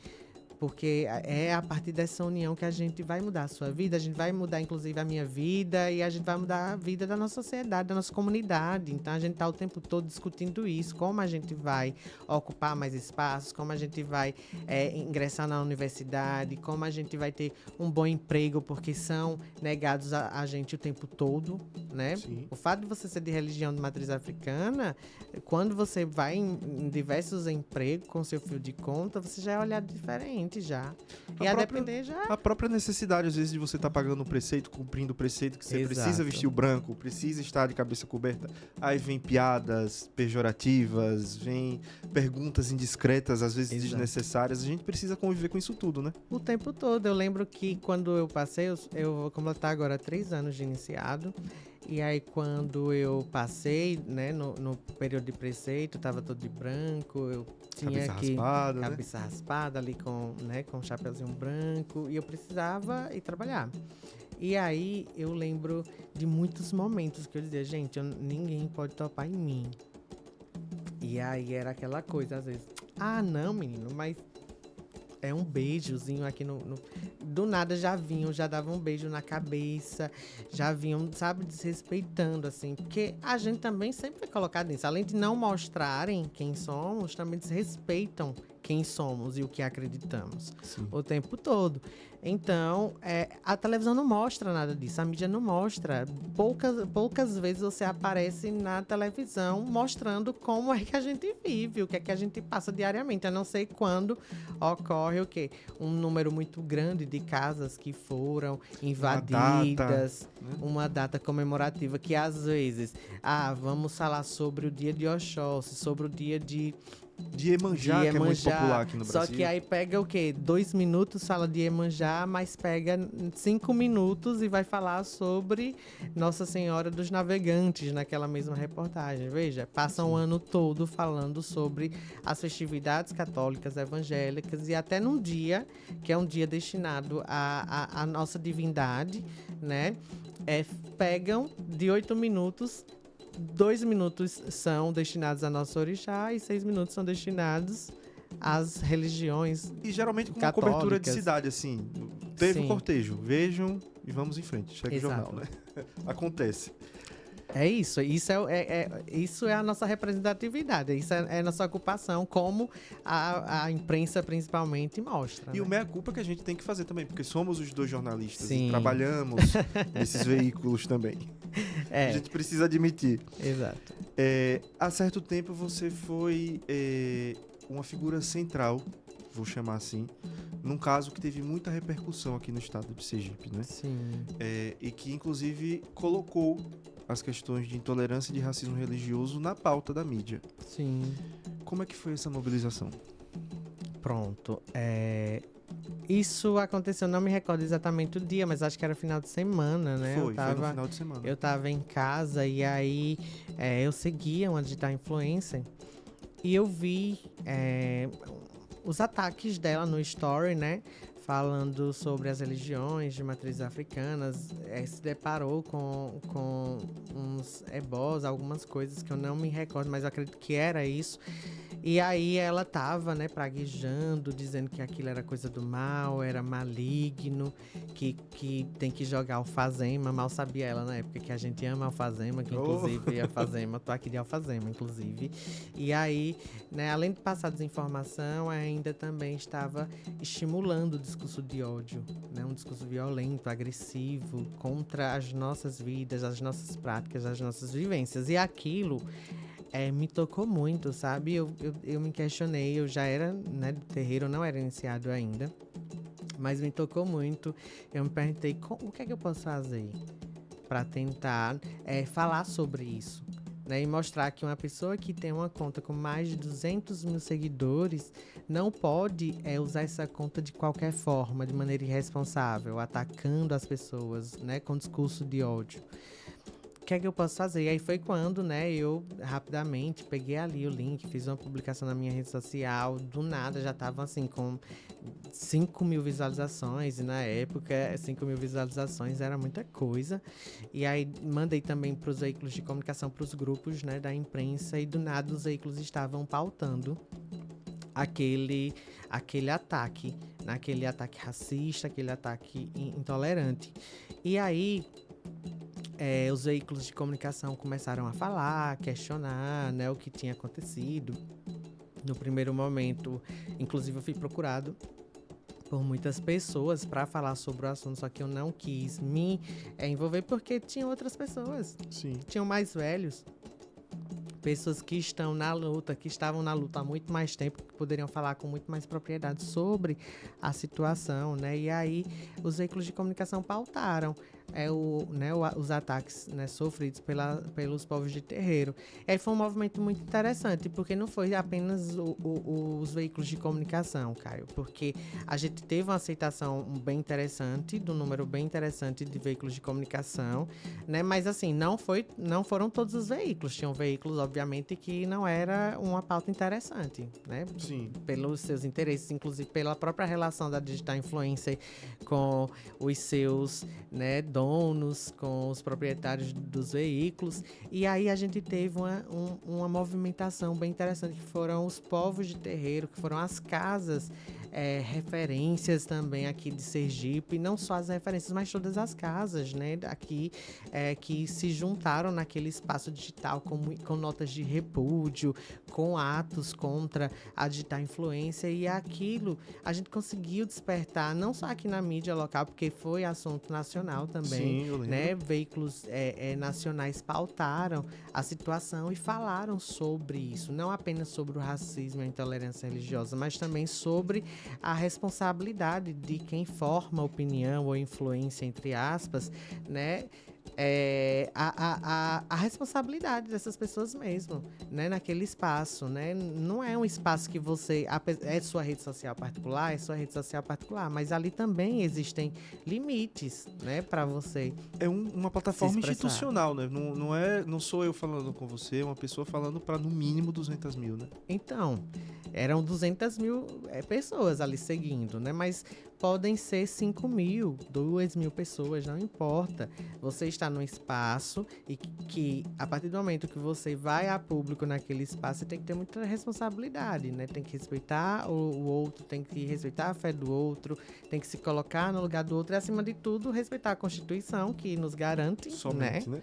Porque é a partir dessa união que a gente vai mudar a sua vida, a gente vai mudar, inclusive, a minha vida, e a gente vai mudar a vida da nossa sociedade, da nossa comunidade. Então, a gente está o tempo todo discutindo isso, como a gente vai ocupar mais espaços, como a gente vai ingressar na universidade, como a gente vai ter um bom emprego, porque são negados a gente o tempo todo, né? Sim. O fato de você ser de religião de matriz africana, quando você vai em diversos empregos com seu fio de conta, você já é olhado diferente já. E a depender já... A própria necessidade, às vezes, de você estar pagando um preceito, cumprindo o preceito, que você Exato. precisa vestir o branco, precisa estar de cabeça coberta. Aí vem piadas pejorativas, vem perguntas indiscretas, às vezes Exato. desnecessárias. A gente precisa conviver com isso tudo, né? O tempo todo. Eu lembro que quando eu passei, eu vou completar agora 3 anos de iniciado. E aí, quando eu passei, né, no período de preceito, tava todo de branco, eu tinha cabeça raspada ali com um chapeuzinho branco, e eu precisava ir trabalhar. E aí, eu lembro de muitos momentos que eu dizia, gente, ninguém pode topar em mim. E aí, era aquela coisa, às vezes, não, menino, mas é um beijozinho aqui do nada já davam um beijo na cabeça, já vinham, sabe, desrespeitando, assim. Porque a gente também sempre foi colocado nisso. Além de não mostrarem quem somos, também desrespeitam quem somos e o que acreditamos. Sim. O tempo todo. Então, a televisão não mostra nada disso, a mídia não mostra. Poucas vezes você aparece na televisão mostrando como é que a gente vive, o que é que a gente passa diariamente. A não ser quando ocorre o quê? Um número muito grande de casas que foram invadidas, uma data comemorativa que às vezes, vamos falar sobre o dia de Oxóssi, sobre o dia de Iemanjá, que é muito popular aqui no Brasil. Só que aí pega o quê? 2 minutos, fala de Iemanjá, mas pega 5 minutos e vai falar sobre Nossa Senhora dos Navegantes naquela mesma reportagem. Veja, passa um ano todo falando sobre as festividades católicas, evangélicas, e até num dia, que é um dia destinado à nossa divindade, né? Pegam de 8 minutos... 2 minutos são destinados a nosso orixá e 6 minutos são destinados às religiões E geralmente com católicas. Uma cobertura de cidade, assim. Teve Sim. um cortejo, vejam e vamos em frente. Chega o Exato. jornal, né? Acontece. É isso. Isso é a nossa representatividade. Isso é a nossa ocupação, como a imprensa principalmente mostra. E né? o meia-culpa que a gente tem que fazer também, porque somos os 2 jornalistas Sim. e trabalhamos nesses veículos também. A gente precisa admitir. Exato. Há certo tempo você foi uma figura central, vou chamar assim, num caso que teve muita repercussão aqui no estado de Sergipe, né? Sim. E que, inclusive, colocou as questões de intolerância e de racismo religioso na pauta da mídia. Sim. Como é que foi essa mobilização? Pronto. Isso aconteceu, não me recordo exatamente o dia, mas acho que era final de semana, né? Foi no final de semana. Eu tava em casa e aí eu seguia uma digital influencer e eu vi os ataques dela no story, né? Falando sobre as religiões de matrizes africanas, se deparou com uns ebós, algumas coisas que eu não me recordo, mas eu acredito que era isso. E aí ela tava, né, praguejando, dizendo que aquilo era coisa do mal, era maligno, que tem que jogar alfazema. Mal sabia ela na época que a gente ama alfazema, que inclusive alfazema, tô aqui de alfazema, inclusive. E aí, né, além de passar desinformação, ainda também estava estimulando o discurso de ódio, né, um discurso violento, agressivo, contra as nossas vidas, as nossas práticas, as nossas vivências. E aquilo me tocou muito, sabe? Eu me questionei, eu já era, né, do terreiro, eu não era iniciado ainda, mas me tocou muito. Eu me perguntei, o que é que eu posso fazer para tentar falar sobre isso, né? E mostrar que uma pessoa que tem uma conta com mais de 200 mil seguidores não pode usar essa conta de qualquer forma, de maneira irresponsável, atacando as pessoas, né, com discurso de ódio. O que é que eu posso fazer? E aí foi quando, né, eu rapidamente peguei ali o link, fiz uma publicação na minha rede social, do nada já tava assim com 5 mil visualizações, e na época 5 mil visualizações era muita coisa. E aí mandei também para os veículos de comunicação, para os grupos, né, da imprensa, e do nada os veículos estavam pautando aquele ataque, naquele ataque racista, aquele ataque intolerante. E aí, os veículos de comunicação começaram a falar, questionar, né, o que tinha acontecido. No primeiro momento, inclusive, eu fui procurado por muitas pessoas para falar sobre o assunto, só que eu não quis me envolver porque tinha outras pessoas, Sim. tinham mais velhos, pessoas que estão na luta, que estavam na luta há muito mais tempo, que poderiam falar com muito mais propriedade sobre a situação, né? E aí os veículos de comunicação pautaram os ataques, né, sofridos pelos povos de terreiro. E aí foi um movimento muito interessante, porque não foi apenas os veículos de comunicação, Caio, porque a gente teve uma aceitação bem interessante, do número bem interessante de veículos de comunicação, né? Mas assim, não foram todos os veículos, tinham veículos, obviamente, que não era uma pauta interessante, né? Sim. Pelos seus interesses, inclusive pela própria relação da digital influencer com os seus, né, donos, com os proprietários dos veículos. E aí a gente teve uma movimentação bem interessante, que foram os povos de terreiro, que foram as casas, referências também aqui de Sergipe, não só as referências, mas todas as casas, né, aqui, que se juntaram naquele espaço digital com notas de repúdio, com atos contra a digital influência, e aquilo a gente conseguiu despertar, não só aqui na mídia local, porque foi assunto nacional também. Sim, eu lembro. Né, veículos nacionais pautaram a situação e falaram sobre isso, não apenas sobre o racismo e a intolerância religiosa, mas também sobre a responsabilidade de quem forma opinião ou influência, entre aspas, né? A responsabilidade dessas pessoas mesmo, né, naquele espaço, né? Não é um espaço que você é sua rede social particular, mas ali também existem limites, né, para você. É uma plataforma expressar. institucional, né? Não sou eu falando com você, é uma pessoa falando para no mínimo 200 mil, né? Então, eram 200 mil pessoas ali seguindo, né? Mas podem ser 5 mil, 2 mil pessoas, não importa. Você está num espaço e que a partir do momento que você vai a público naquele espaço, você tem que ter muita responsabilidade, né? Tem que respeitar o outro, tem que respeitar a fé do outro, tem que se colocar no lugar do outro e, acima de tudo, respeitar a Constituição, que nos garante, Somente, né?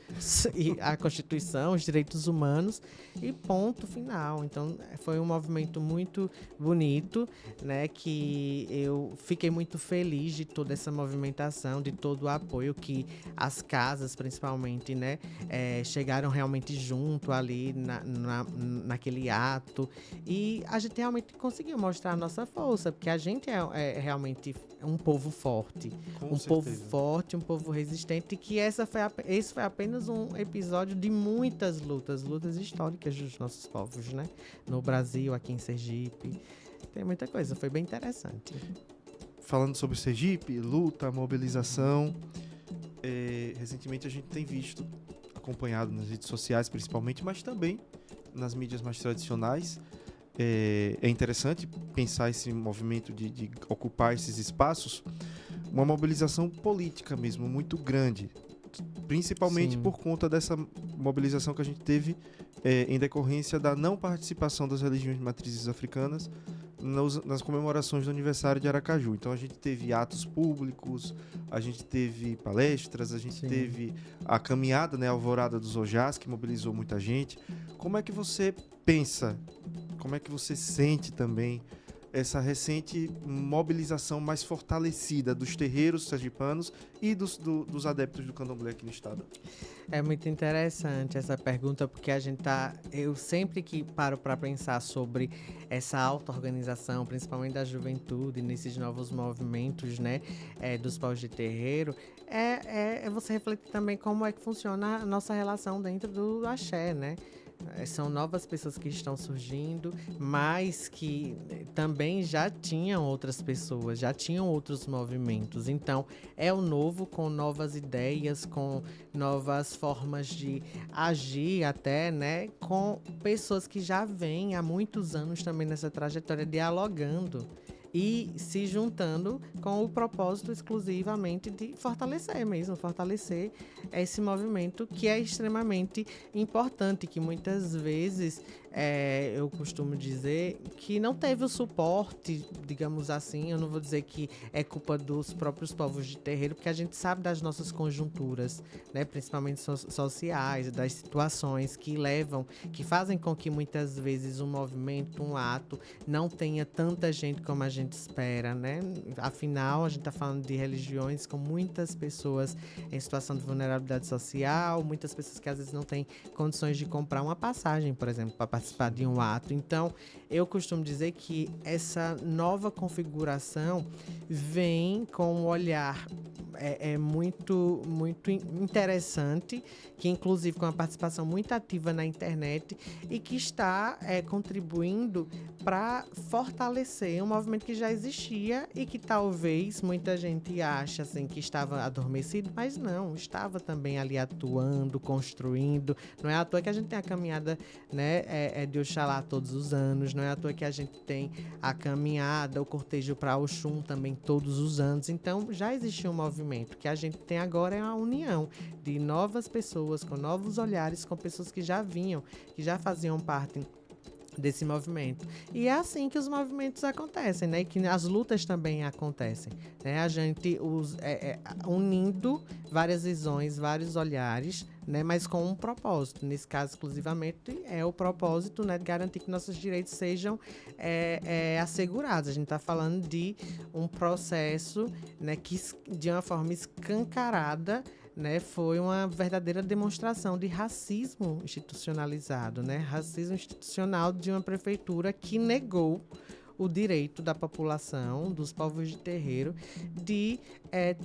E a Constituição, os direitos humanos, e ponto final. Então, foi um movimento muito bonito, né? Que eu fiquei muito feliz de toda essa movimentação, de todo o apoio que as casas, principalmente, né, chegaram realmente junto ali naquele ato, e a gente realmente conseguiu mostrar a nossa força, porque a gente é realmente um povo forte, povo forte, um povo resistente, e que esse foi apenas um episódio de muitas lutas históricas dos nossos povos, né, no Brasil, aqui em Sergipe. Tem muita coisa, foi bem interessante. Falando sobre Sergipe, luta, mobilização, recentemente a gente tem visto, acompanhado nas redes sociais principalmente, mas também nas mídias mais tradicionais. É interessante pensar esse movimento de ocupar esses espaços, uma mobilização política mesmo, muito grande, principalmente Sim. por conta dessa mobilização que a gente teve em decorrência da não participação das religiões de matrizes africanas nas comemorações do aniversário de Aracaju. Então a gente teve atos públicos, a gente teve palestras, a gente Sim. teve a caminhada, né, a Alvorada dos Ojás, que mobilizou muita gente. Como é que você pensa, como é que você sente também essa recente mobilização mais fortalecida dos terreiros sergipanos e dos adeptos do candomblé aqui no estado? É muito interessante essa pergunta, porque eu sempre que paro para pensar sobre essa auto-organização, principalmente da juventude, nesses novos movimentos, né, dos povos de terreiro, você refletir também como é que funciona a nossa relação dentro do axé, né? São novas pessoas que estão surgindo, mas que também já tinham outras pessoas, já tinham outros movimentos. Então, é o novo com novas ideias, com novas formas de agir até, né? Com pessoas que já vêm há muitos anos também nessa trajetória dialogando e se juntando com o propósito exclusivamente de fortalecer esse movimento que é extremamente importante, que muitas vezes eu costumo dizer que não teve o suporte, digamos assim. Eu não vou dizer que é culpa dos próprios povos de terreiro, porque a gente sabe das nossas conjunturas, né, principalmente sociais, das situações que fazem com que muitas vezes um movimento, um ato, não tenha tanta gente como a gente espera, né? Afinal, a gente está falando de religiões com muitas pessoas em situação de vulnerabilidade social, muitas pessoas que às vezes não têm condições de comprar uma passagem, por exemplo, para participar de um ato. Então, eu costumo dizer que essa nova configuração vem com um olhar muito, muito interessante, que inclusive com uma participação muito ativa na internet e que está contribuindo para fortalecer um movimento que já existia e que talvez muita gente acha assim, que estava adormecido, mas não, estava também ali atuando, construindo. Não é à toa que a gente tem a caminhada, né, de Oxalá todos os anos, não é à toa que a gente tem a caminhada, o cortejo para Oxum também todos os anos. Então já existia um movimento. O que a gente tem agora é uma união de novas pessoas, com novos olhares, com pessoas que já vinham, que já faziam parte desse movimento. E é assim que os movimentos acontecem, né? E que as lutas também acontecem, né? A gente unindo várias visões, vários olhares, né? Mas com um propósito. Nesse caso, exclusivamente, é o propósito, né, de garantir que nossos direitos sejam assegurados. A gente está falando de um processo, né, que de uma forma escancarada, né, foi uma verdadeira demonstração de racismo institucionalizado, né? Racismo institucional de uma prefeitura que negou o direito da população, dos povos de terreiro, de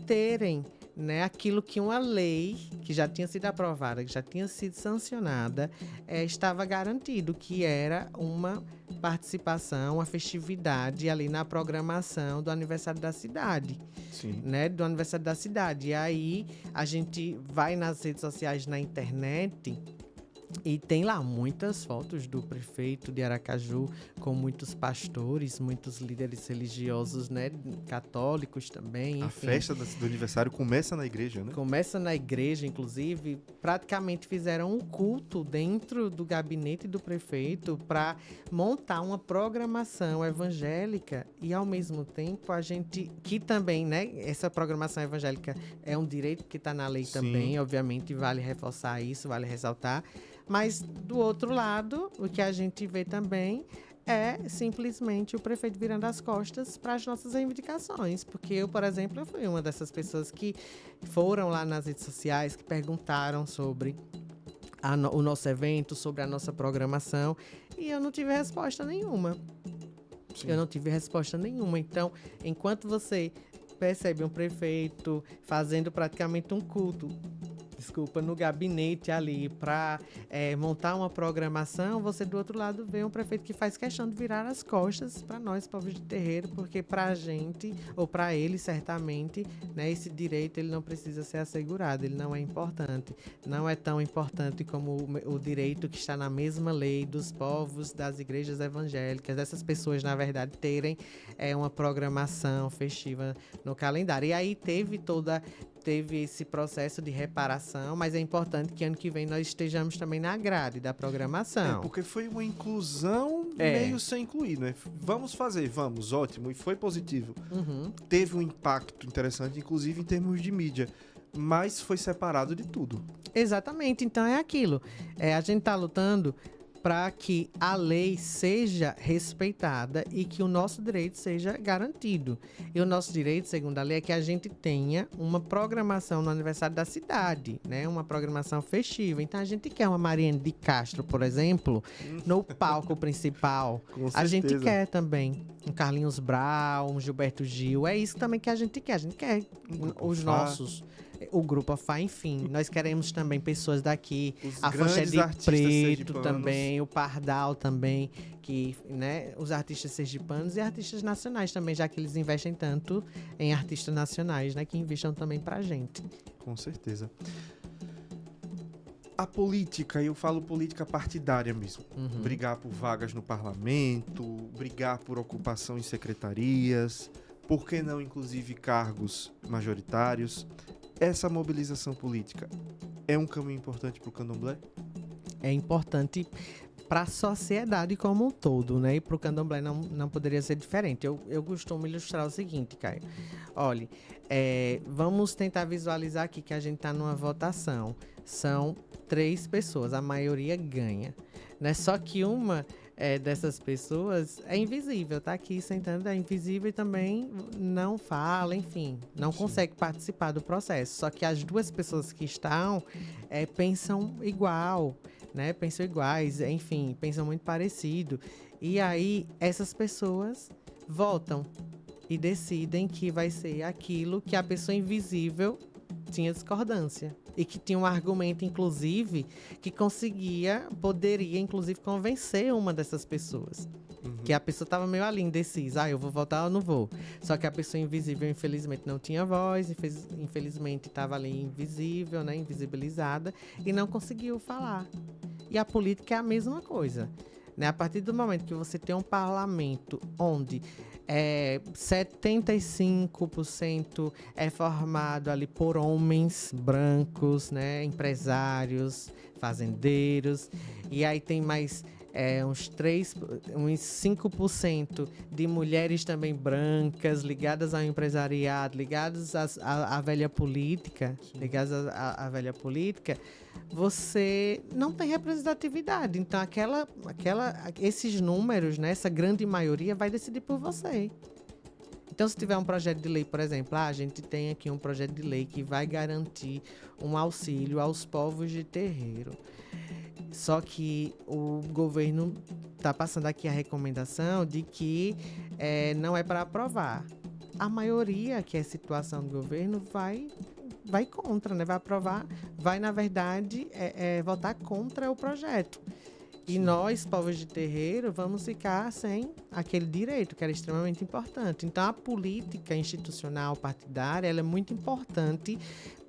terem, né, aquilo que uma lei que já tinha sido aprovada, que já tinha sido sancionada, estava garantido, que era uma participação, uma festividade ali na programação do aniversário da cidade. Sim. Né, do aniversário da cidade. E aí a gente vai nas redes sociais, na internet, e tem lá muitas fotos do prefeito de Aracaju com muitos pastores, muitos líderes religiosos, né, católicos também. Enfim. A festa do aniversário começa na igreja, né? Começa na igreja, inclusive. Praticamente fizeram um culto dentro do gabinete do prefeito para montar uma programação evangélica e, ao mesmo tempo, a gente... Que também, né, essa programação evangélica é um direito que está na lei. Sim. Também, obviamente, vale reforçar isso, vale ressaltar. Mas, do outro lado, o que a gente vê também é simplesmente o prefeito virando as costas para as nossas reivindicações. Porque eu, por exemplo, eu fui uma dessas pessoas que foram lá nas redes sociais, que perguntaram sobre o nosso evento, sobre a nossa programação, e eu não tive resposta nenhuma. Sim. Eu não tive resposta nenhuma. Então, enquanto você percebe um prefeito fazendo praticamente um culto, no gabinete ali para montar uma programação, você do outro lado vê um prefeito que faz questão de virar as costas para nós, povos de terreiro, porque para a gente, ou para ele certamente, né, esse direito ele não precisa ser assegurado, ele não é importante. Não é tão importante como o direito que está na mesma lei dos povos das igrejas evangélicas, dessas pessoas, na verdade, terem uma programação festiva no calendário. E aí teve esse processo de reparação, mas é importante que ano que vem nós estejamos também na grade da programação. Porque foi uma inclusão meio sem incluir, né? Vamos fazer, vamos, ótimo, e foi positivo. Uhum. Teve um impacto interessante, inclusive em termos de mídia, mas foi separado de tudo. Exatamente, então é aquilo. A gente está lutando para que a lei seja respeitada e que o nosso direito seja garantido. E o nosso direito, segundo a lei, é que a gente tenha uma programação no aniversário da cidade, né? Uma programação festiva. Então, a gente quer uma Mariane de Castro, por exemplo, no palco principal. Com certeza. A gente quer também um Carlinhos Brau, um Gilberto Gil. É isso também que a gente quer. A gente quer os nossos... O Grupo Afá, enfim, nós queremos também pessoas daqui, a Faixa de Preto também, o Pardal também, que, né, os artistas sergipanos e artistas nacionais também, já que eles investem tanto em artistas nacionais, né, que investam também pra gente. Com certeza. A política, eu falo política partidária mesmo, brigar por vagas no parlamento, brigar por ocupação em secretarias, por que não inclusive cargos majoritários. Essa mobilização política é um caminho importante para o candomblé? É importante para a sociedade como um todo, né? E para o candomblé não poderia ser diferente. Eu costumo ilustrar o seguinte, Caio. Olha, vamos tentar visualizar aqui que a gente está numa votação. São 3 pessoas, a maioria ganha, né? Só que uma dessas pessoas é invisível, tá aqui sentando, é invisível e também não fala, enfim, não consegue participar do processo. Só que as 2 pessoas que estão pensam igual, né? Pensam iguais, enfim, pensam muito parecido. E aí essas pessoas votam e decidem que vai ser aquilo que a pessoa invisível tinha discordância. E que tinha um argumento, inclusive, que poderia, inclusive, convencer uma dessas pessoas. Que a pessoa estava meio ali, indecisa. Eu vou votar ou não vou? Só que a pessoa invisível, infelizmente, não tinha voz. Infelizmente, estava ali invisível, né? Invisibilizada. E não conseguiu falar. E a política é a mesma coisa. Né? A partir do momento que você tem um parlamento onde 75% é formado ali por homens brancos, né? Empresários, fazendeiros, e aí tem mais uns 5% de mulheres também brancas, ligadas ao empresariado, ligadas à velha política, ligadas à velha política, você não tem representatividade. Então, esses números, né, essa grande maioria, vai decidir por você. Então, se tiver um projeto de lei, por exemplo, a gente tem aqui um projeto de lei que vai garantir um auxílio aos povos de terreiro. Só que o governo está passando aqui a recomendação de que não é para aprovar. A maioria, que é a situação do governo, vai contra, né? Vai aprovar, vai, na verdade, votar contra o projeto. E nós, povos de terreiro, vamos ficar sem aquele direito, que era extremamente importante. Então, a política institucional partidária ela é muito importante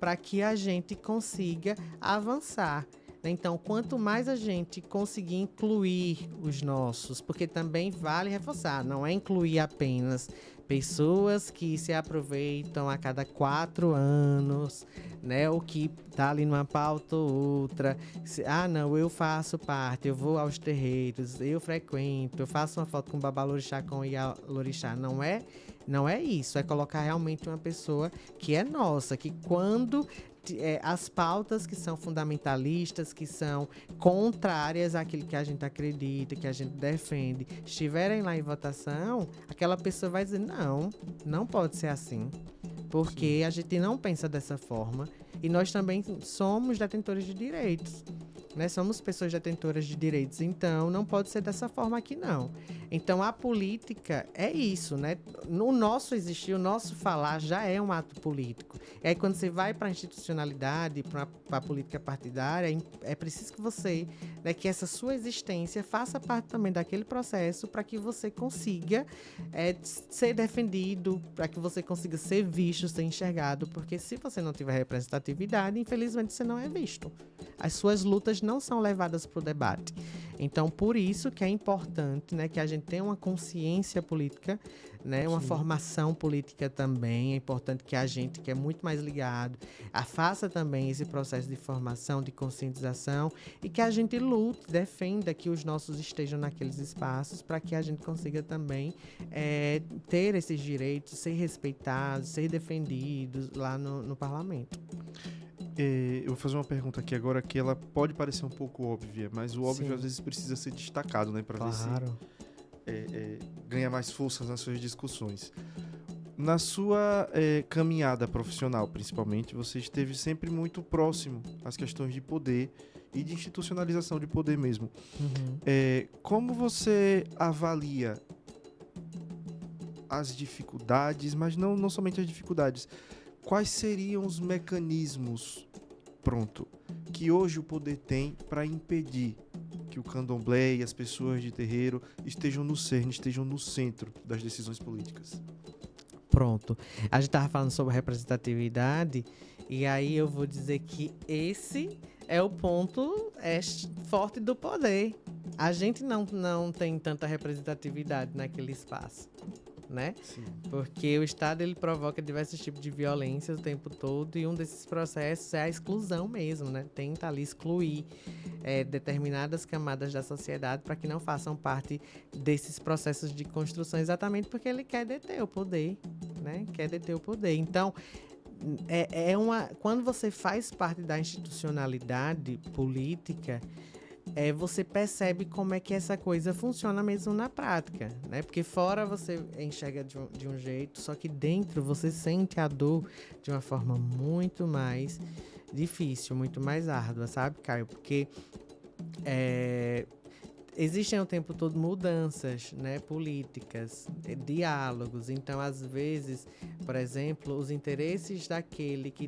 para que a gente consiga avançar. Então, quanto mais a gente conseguir incluir os nossos, porque também vale reforçar, não é incluir apenas pessoas que se aproveitam a cada 4 anos, né? Ou que tá ali numa pauta ou outra. Não, eu faço parte, eu vou aos terreiros, eu frequento, eu faço uma foto com o Babalorixá, com o Ialorixá. Não é isso, é colocar realmente uma pessoa que é nossa, que quando as pautas que são fundamentalistas, que são contrárias àquilo que a gente acredita, que a gente defende, estiverem lá em votação, aquela pessoa vai dizer, não pode ser assim. Porque a gente não pensa dessa forma e nós também somos detentores de direitos. Né? Somos pessoas detentoras de direitos, então não pode ser dessa forma aqui, não. Então, a política é isso, né? No nosso existir, o nosso falar já é um ato político. E aí, quando você vai para a institucionalidade, para a política partidária, é preciso que você, né, que essa sua existência faça parte também daquele processo para que você consiga ser defendido, para que você consiga ser visto, ser enxergado, porque se você não tiver representatividade, infelizmente você não é visto. As suas lutas não são levadas para o debate. Então, por isso que é importante, né, que a gente tenha uma consciência política, né, uma formação política também. É importante que a gente, que é muito mais ligado, faça também esse processo de formação, de conscientização e que a gente lute, defenda que os nossos estejam naqueles espaços para que a gente consiga também ter esses direitos, ser respeitados, ser defendidos lá no parlamento. Eu vou fazer uma pergunta aqui agora que ela pode parecer um pouco óbvia, mas o óbvio às vezes precisa ser destacado, né, para ver se ganha mais força nas suas discussões. Na sua caminhada profissional, principalmente, você esteve sempre muito próximo às questões de poder e de institucionalização de poder mesmo. Como você avalia as dificuldades, mas não somente as dificuldades, quais seriam os mecanismos, que hoje o poder tem para impedir que o candomblé e as pessoas de terreiro estejam no cerne, estejam no centro das decisões políticas? Pronto. A gente estava falando sobre representatividade e aí eu vou dizer que esse é o ponto forte do poder. A gente não tem tanta representatividade naquele espaço. né? Sim. Porque o Estado ele provoca diversos tipos de violência o tempo todo, e um desses processos é a exclusão mesmo, né? Tenta ali excluir determinadas camadas da sociedade para que não façam parte desses processos de construção, exatamente porque ele quer deter o poder, né? Quer deter o poder. Então, quando você faz parte da institucionalidade política, você percebe como é que essa coisa funciona mesmo na prática, né? Porque fora você enxerga de um jeito, só que dentro você sente a dor de uma forma muito mais difícil, muito mais árdua, sabe, Caio? Porque existem o tempo todo mudanças, né, políticas, diálogos. Então, às vezes, por exemplo, os interesses daquele que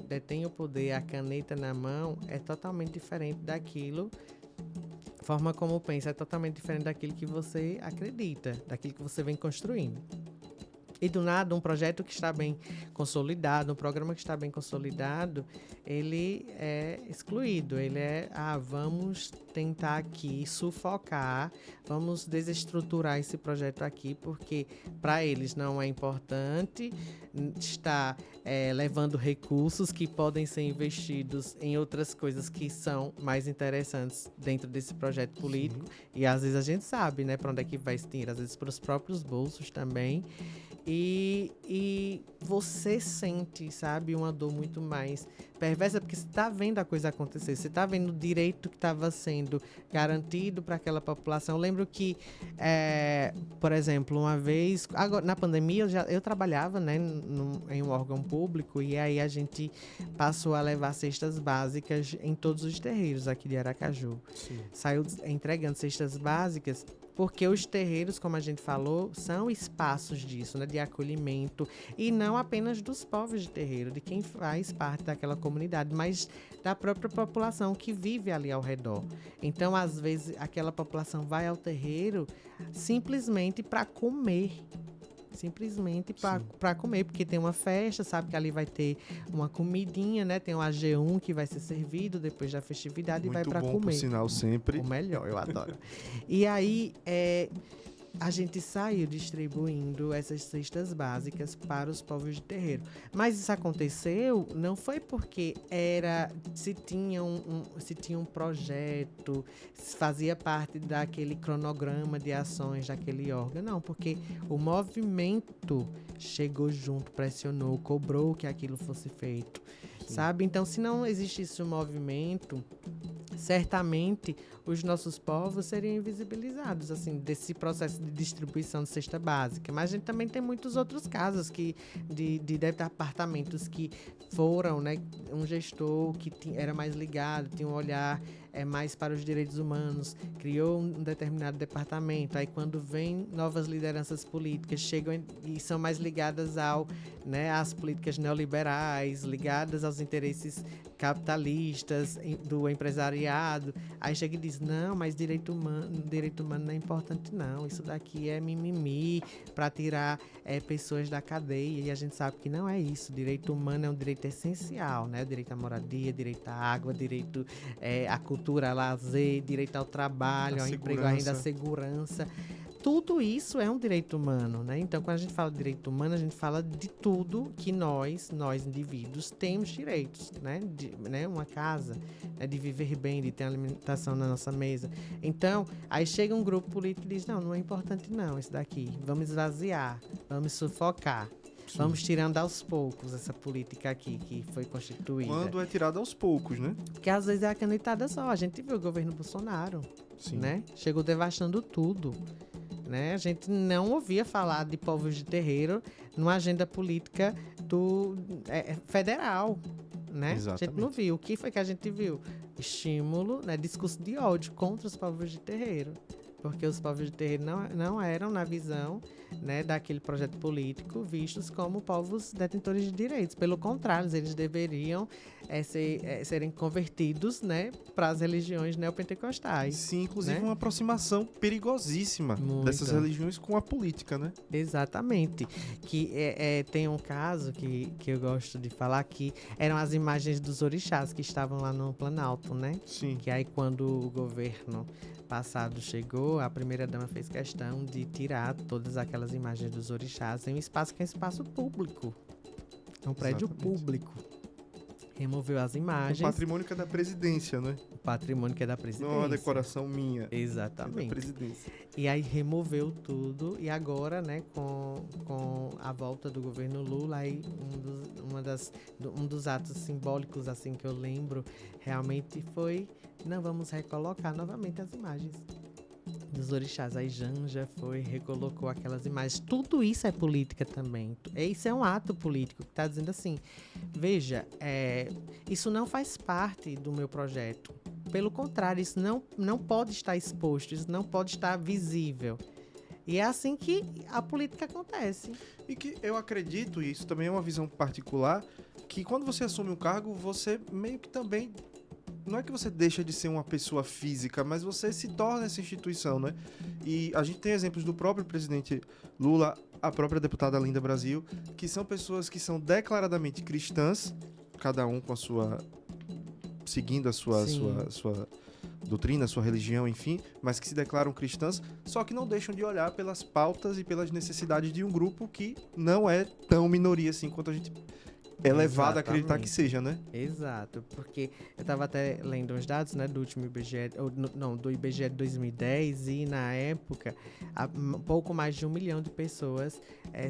detém o poder, a caneta na mão, é totalmente diferente daquilo. A forma como pensa é totalmente diferente daquilo que você acredita, daquilo que você vem construindo. E do nada, um projeto que está bem consolidado, um programa que está bem consolidado, ele é excluído. Ele vamos tentar aqui sufocar, vamos desestruturar esse projeto aqui, porque para eles não é importante, está levando recursos que podem ser investidos em outras coisas que são mais interessantes dentro desse projeto político. Sim. E às vezes a gente sabe, né, para onde é que vai esse dinheiro, às vezes para os próprios bolsos também. E você sente, sabe, uma dor muito mais perversa, porque você está vendo a coisa acontecer, você está vendo o direito que estava sendo garantido para aquela população. Eu lembro que, por exemplo, uma vez, agora, na pandemia, eu trabalhava, né, em um órgão público, e aí a gente passou a levar cestas básicas em todos os terreiros aqui de Aracaju. Sim. Saiu entregando cestas básicas, porque os terreiros, como a gente falou, são espaços disso, né, de acolhimento, e não apenas dos povos de terreiro, de quem faz parte daquela comunidade, mas da própria população que vive ali ao redor. Então, às vezes, aquela população vai ao terreiro simplesmente para comer. Simplesmente para comer, porque tem uma festa, sabe que ali vai ter uma comidinha, né? Tem um AG1 que vai ser servido depois da festividade. Muito e vai para comer. Muito bom, por sinal, sempre. O melhor, eu adoro. E aí, a gente saiu distribuindo essas cestas básicas para os povos de terreiro. Mas isso aconteceu não foi porque se tinha um projeto, fazia parte daquele cronograma de ações daquele órgão. Não, porque o movimento chegou junto, pressionou, cobrou que aquilo fosse feito. Sim. Sabe? Então, se não existisse um movimento, certamente os nossos povos seriam invisibilizados, assim, desse processo de distribuição de cesta básica. Mas a gente também tem muitos outros casos de departamentos que foram, né, um gestor que era mais ligado, tinha um olhar mais para os direitos humanos, criou um determinado departamento. Aí, quando vem novas lideranças políticas, chegam e são mais ligadas às políticas neoliberais, ligadas aos interesses capitalistas do empresariado. Aí chega e diz, não, mas direito humano não é importante não, isso daqui é mimimi para tirar pessoas da cadeia, e a gente sabe que não é isso. Direito humano é um direito essencial, né? Direito à moradia, direito à água, direito à cultura, ao lazer, direito ao trabalho, ao emprego, à renda, à segurança. Tudo isso é um direito humano, né? Então, quando a gente fala de direito humano, a gente fala de tudo que nós indivíduos, temos direitos, né? Uma casa, né? De viver bem, de ter alimentação na nossa mesa. Então, aí chega um grupo político e diz, não é importante não, isso daqui. Vamos esvaziar, vamos sufocar. Sim. Vamos tirando aos poucos essa política aqui que foi constituída. Quando é tirada aos poucos, né? Porque às vezes é a canetada só. A gente viu o governo Bolsonaro, sim, né? Chegou devastando tudo. Né? A gente não ouvia falar de povos de terreiro numa agenda política federal, né? Exatamente. A gente não viu. O que foi que a gente viu? Estímulo, né? Discurso de ódio contra os povos de terreiro. Porque os povos de terreiro não eram, na visão, né, daquele projeto político, vistos como povos detentores de direitos. Pelo contrário, eles deveriam serem convertidos, né, para as religiões neopentecostais. Sim, inclusive, né? Uma aproximação perigosíssima dessas religiões com a política, né? Exatamente. Que tem um caso que eu gosto de falar, que eram as imagens dos orixás que estavam lá no Planalto, né? Sim. Que aí, quando o governo passado chegou, chegou, a primeira-dama fez questão de tirar todas aquelas imagens dos orixás em um espaço que é um espaço público. É um prédio público. Removeu as imagens. O patrimônio que é da presidência, né? O patrimônio que é da presidência. Não é uma decoração minha. Exatamente. É da presidência. E aí removeu tudo. E agora, né, com a volta do governo Lula, aí um dos atos simbólicos assim que eu lembro realmente foi: não, vamos recolocar novamente as imagens dos orixás. Aí Janja foi, recolocou aquelas imagens. Tudo isso é política também. Isso é um ato político que está dizendo assim: veja, isso não faz parte do meu projeto. Pelo contrário, isso não pode estar exposto, isso não pode estar visível. E é assim que a política acontece. E que eu acredito, e isso também é uma visão particular, que quando você assume um cargo, você meio que também... Não é que você deixa de ser uma pessoa física, mas você se torna essa instituição, né? E a gente tem exemplos do próprio presidente Lula, a própria deputada Linda Brasil, que são pessoas que são declaradamente cristãs, cada um com a sua... seguindo a sua doutrina, a sua religião, enfim, mas que se declaram cristãs, só que não deixam de olhar pelas pautas e pelas necessidades de um grupo que não é tão minoria assim quanto a gente... é levado a acreditar que seja, né? Exato, porque eu estava até lendo uns dados, né, do último IBGE, do IBGE de 2010, e na época, pouco mais de 1 milhão de pessoas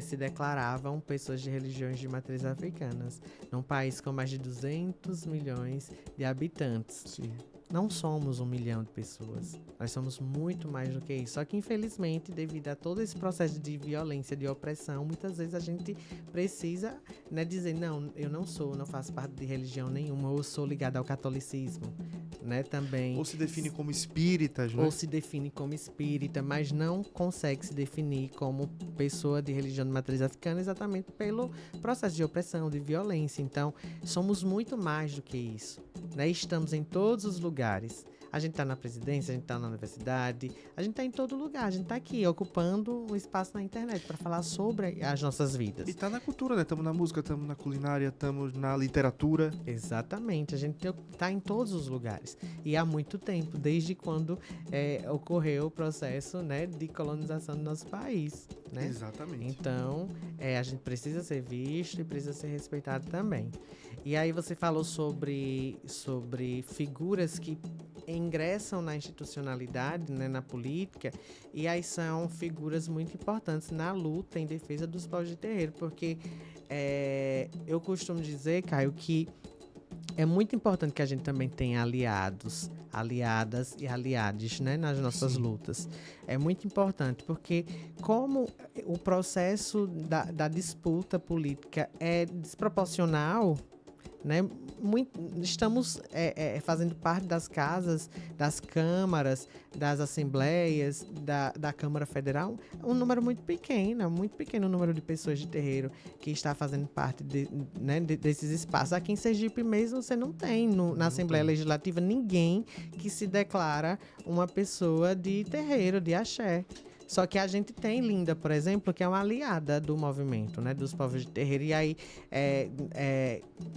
se declaravam pessoas de religiões de matriz africanas, num país com mais de 200 milhões de habitantes. Sim. Não somos 1 milhão de pessoas, nós somos muito mais do que isso. Só que, infelizmente, devido a todo esse processo de violência, de opressão, muitas vezes a gente precisa, né, dizer: não, eu não faço parte de religião nenhuma, eu sou ligado ao catolicismo, né, também. Ou se define como espíritas, né? Ou se define como espírita, mas não consegue se definir como pessoa de religião de matriz africana exatamente pelo processo de opressão, de violência. Então, somos muito mais do que isso, né? Estamos em todos os lugares. A gente está na presidência, a gente está na universidade, a gente está em todo lugar, a gente está aqui ocupando um espaço na internet para falar sobre as nossas vidas. E tá na cultura, né? Estamos na música, estamos na culinária, estamos na literatura. Exatamente, a gente está em todos os lugares. E há muito tempo, desde quando ocorreu o processo, né, de colonização do nosso país, né? Exatamente. Então, a gente precisa ser visto e precisa ser respeitado também. E aí você falou sobre figuras que ingressam na institucionalidade, né, na política, e aí são figuras muito importantes na luta em defesa dos povos de terreiro, porque eu costumo dizer, Caio, que é muito importante que a gente também tenha aliados, aliadas e aliados, né, nas nossas lutas. É muito importante, porque como o processo da disputa política é desproporcional, né? Estamos fazendo parte das casas, das câmaras, das assembleias, da Câmara Federal, um número muito pequeno o número de pessoas de terreiro que está fazendo parte desses espaços. Aqui em Sergipe mesmo você não tem, na Assembleia Legislativa, ninguém que se declara uma pessoa de terreiro, de axé. Só que a gente tem Linda, por exemplo, que é uma aliada do movimento, né, dos povos de terreiro. E aí,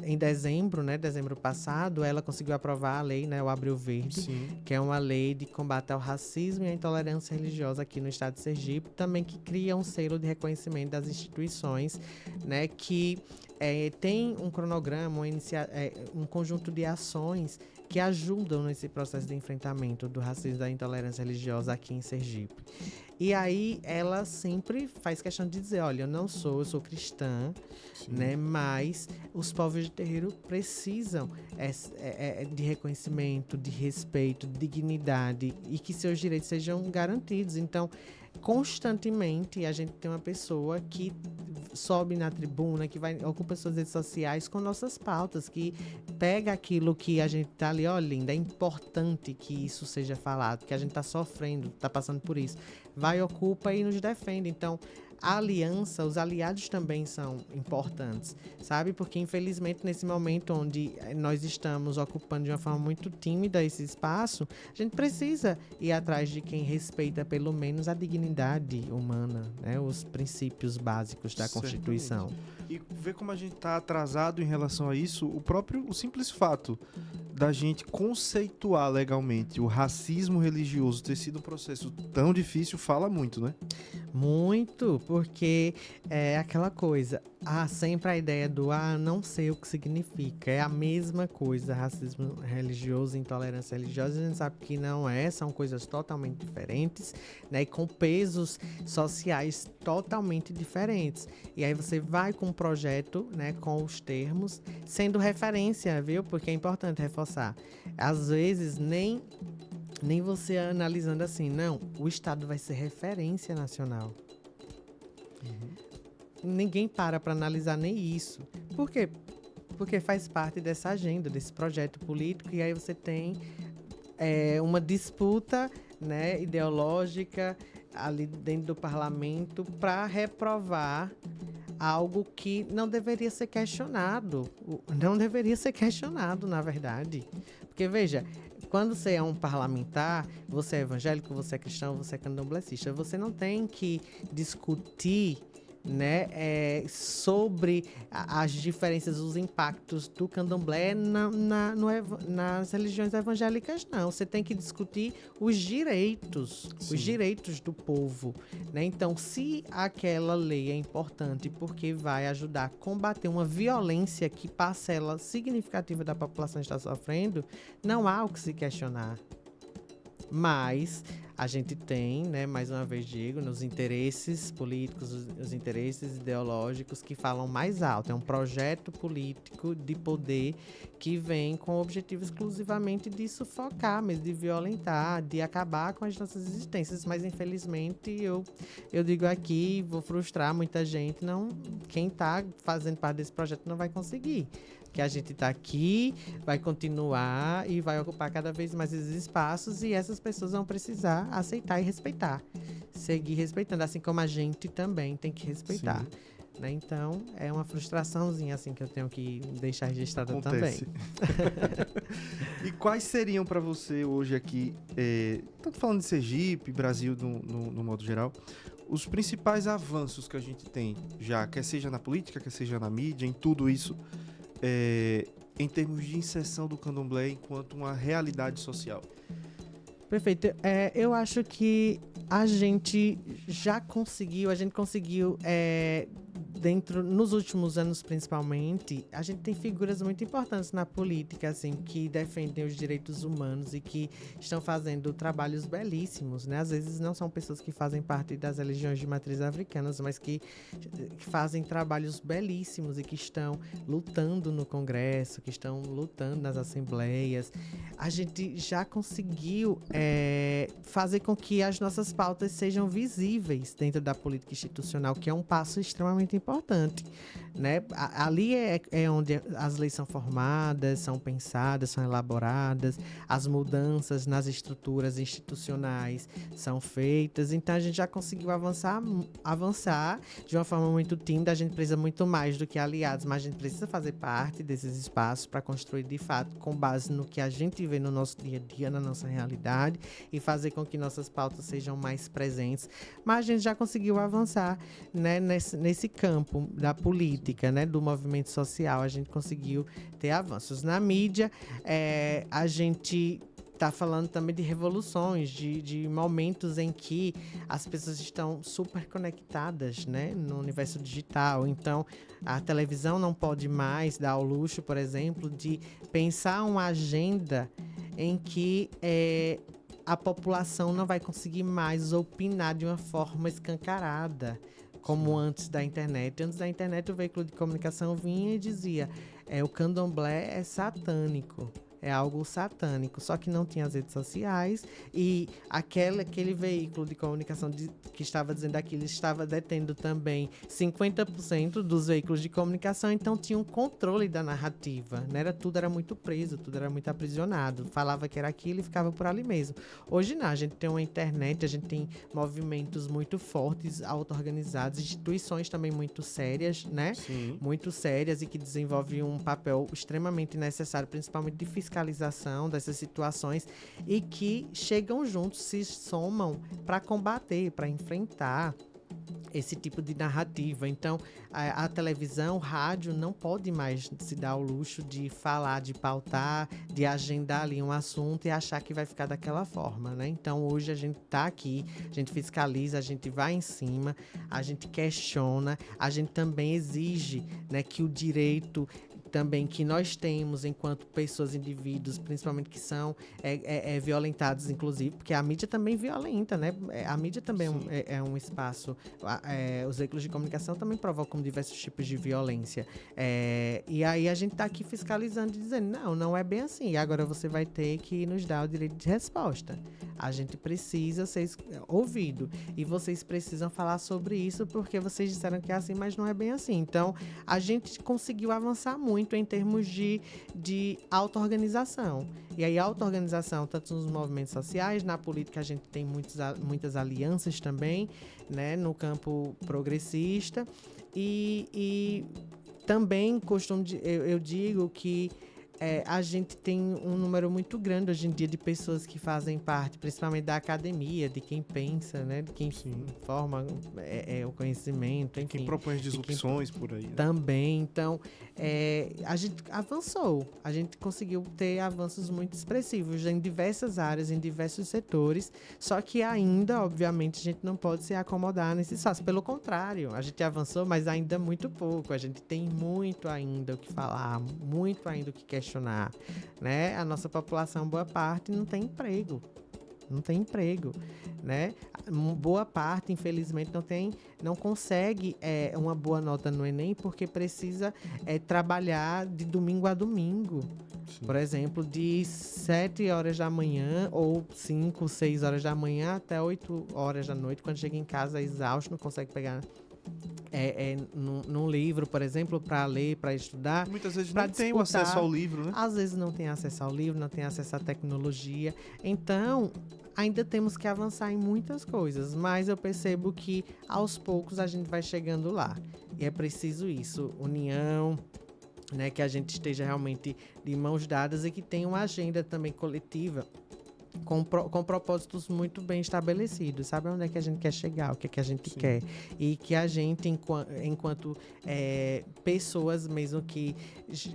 em dezembro passado, ela conseguiu aprovar a lei, né, o Abril Verde, Sim. que é uma lei de combate ao racismo e à intolerância religiosa aqui no estado de Sergipe, também que cria um selo de reconhecimento das instituições, né, que tem um cronograma, um conjunto de ações que ajudam nesse processo de enfrentamento do racismo e da intolerância religiosa aqui em Sergipe. E aí ela sempre faz questão de dizer: olha, eu sou cristã, né, mas os povos de terreiro precisam de reconhecimento, de respeito, de dignidade e que seus direitos sejam garantidos. Então, constantemente a gente tem uma pessoa que sobe na tribuna, que ocupa suas redes sociais com nossas pautas, que pega aquilo que a gente tá ali: ó, Linda, é importante que isso seja falado, que a gente tá sofrendo, tá passando por isso. Vai, ocupa e nos defende. Então, a aliança, os aliados também são importantes, sabe? Porque, infelizmente, nesse momento onde nós estamos ocupando de uma forma muito tímida esse espaço, a gente precisa ir atrás de quem respeita, pelo menos, a dignidade humana, né? Os princípios básicos da Constituição. E ver como a gente está atrasado em relação a isso, o simples fato da gente conceituar legalmente o racismo religioso ter sido um processo tão difícil fala muito, né? Muito, porque é aquela coisa, sempre a ideia do não sei o que significa, é a mesma coisa, racismo religioso, intolerância religiosa, a gente sabe que não é, são coisas totalmente diferentes, né, e com pesos sociais totalmente diferentes. E aí você vai com um projeto, né, com os termos, sendo referência, viu? Porque é importante reforçar. Às vezes nem você analisando assim, não, o Estado vai ser referência nacional. Ninguém para analisar nem isso. Por quê? Porque faz parte dessa agenda, desse projeto político, e aí você tem uma disputa, né, ideológica ali dentro do parlamento para reprovar algo que não deveria ser questionado. Não deveria ser questionado, na verdade. Porque, veja, quando você é um parlamentar, você é evangélico, você é cristão, você é candomblessista, você não tem que discutir, né, sobre as diferenças, os impactos do candomblé nas religiões evangélicas, não. Você tem que discutir os direitos, Sim. os direitos do povo, né? Então, se aquela lei é importante porque vai ajudar a combater uma violência que parcela significativa da população está sofrendo, não há o que se questionar. Mas a gente tem, né, mais uma vez digo, nos interesses políticos, os interesses ideológicos que falam mais alto. É um projeto político de poder que vem com o objetivo exclusivamente de sufocar, mesmo de violentar, de acabar com as nossas existências. Mas infelizmente eu digo aqui, vou frustrar muita gente, quem está fazendo parte desse projeto não vai conseguir. Que a gente está aqui, vai continuar e vai ocupar cada vez mais esses espaços, e essas pessoas vão precisar aceitar e respeitar. Seguir respeitando, assim como a gente também tem que respeitar. Né? Então, é uma frustraçãozinha assim que eu tenho que deixar registrada Acontece. também. E quais seriam para você hoje aqui, tanto falando de Sergipe, Brasil no modo geral, os principais avanços que a gente tem já, quer seja na política, quer seja na mídia, em tudo isso, em termos de inserção do candomblé enquanto uma realidade social? Perfeito. Eu acho que a gente conseguiu nos últimos anos principalmente, a gente tem figuras muito importantes na política, assim, que defendem os direitos humanos e que estão fazendo trabalhos belíssimos, né? Às vezes não são pessoas que fazem parte das religiões de matriz africanas, mas que fazem trabalhos belíssimos e que estão lutando no Congresso, que estão lutando nas assembleias. A gente já conseguiu fazer com que as nossas pautas sejam visíveis dentro da política institucional, que é um passo extremamente importante, né? Ali é onde as leis são formadas, são pensadas, são elaboradas, as mudanças nas estruturas institucionais são feitas. Então a gente já conseguiu avançar de uma forma muito tímida. A gente precisa muito mais do que aliados, mas a gente precisa fazer parte desses espaços para construir de fato com base no que a gente vê no nosso dia a dia, na nossa realidade, e fazer com que nossas pautas sejam mais presentes. Mas a gente já conseguiu avançar, né, nesse campo da política, né, do movimento social. A gente conseguiu ter avanços. Na mídia, a gente está falando também de revoluções, de momentos em que as pessoas estão super conectadas, né, no universo digital. Então, a televisão não pode mais dar ao luxo, por exemplo, de pensar uma agenda em que a população não vai conseguir mais opinar de uma forma escancarada, como antes da internet. Antes da internet, o veículo de comunicação vinha e dizia: o candomblé é satânico, é algo satânico. Só que não tinha as redes sociais, e aquele veículo de comunicação que estava dizendo aquilo estava detendo também 50% dos veículos de comunicação, então tinha um controle da narrativa, né? Tudo era muito preso, tudo era muito aprisionado. Falava que era aquilo e ficava por ali mesmo. Hoje não, a gente tem uma internet, a gente tem movimentos muito fortes, auto-organizados, instituições também muito sérias, né? Sim. Muito sérias, e que desenvolvem um papel extremamente necessário, principalmente de fiscalização dessas situações, e que chegam juntos, se somam para combater, para enfrentar, esse tipo de narrativa. Então, a televisão, o rádio não pode mais se dar o luxo de falar, de pautar, de agendar ali um assunto e achar que vai ficar daquela forma, né? Então, hoje a gente tá aqui, a gente fiscaliza, a gente vai em cima, a gente questiona, a gente também exige, né, que o direito também que nós temos enquanto pessoas, indivíduos, principalmente que são violentados, inclusive, porque a mídia também violenta, né? A mídia também é um espaço, os veículos de comunicação também provocam diversos tipos de violência. E aí a gente está aqui fiscalizando e dizendo, não é bem assim. E agora você vai ter que nos dar o direito de resposta. A gente precisa ser ouvido. E vocês precisam falar sobre isso porque vocês disseram que é assim, mas não é bem assim. Então, a gente conseguiu avançar muito em termos de auto-organização. E aí, auto-organização, tanto nos movimentos sociais, na política a gente tem muitas alianças também, né, no campo progressista. E também eu digo que a gente tem um número muito grande hoje em dia de pessoas que fazem parte, principalmente da academia, de quem pensa, né? De quem forma o conhecimento, enfim. Quem propõe as disrupções por aí. Né? Também. Então, a gente avançou. A gente conseguiu ter avanços muito expressivos em diversas áreas, em diversos setores. Só que ainda, obviamente, a gente não pode se acomodar nesse espaço. Pelo contrário, a gente avançou, mas ainda muito pouco. A gente tem muito ainda o que falar, muito ainda o que questionar. Né? A nossa população, boa parte, não tem emprego. Né? Boa parte, infelizmente, não consegue uma boa nota no Enem porque precisa trabalhar de domingo a domingo. Sim. Por exemplo, de 7 horas da manhã ou 5, 6 horas da manhã até 8 horas da noite, quando chega em casa exausto, não consegue pegar num livro, por exemplo, para ler, para estudar. Muitas vezes não tem o acesso ao livro, né? Às vezes não tem acesso ao livro, não tem acesso à tecnologia. Então, ainda temos que avançar em muitas coisas, mas eu percebo que aos poucos a gente vai chegando lá. E é preciso isso, união, né, que a gente esteja realmente de mãos dadas e que tenha uma agenda também coletiva com propósitos muito bem estabelecidos. Sabe onde é que a gente quer chegar, o que é que a gente quer. E que a gente, enquanto pessoas mesmo que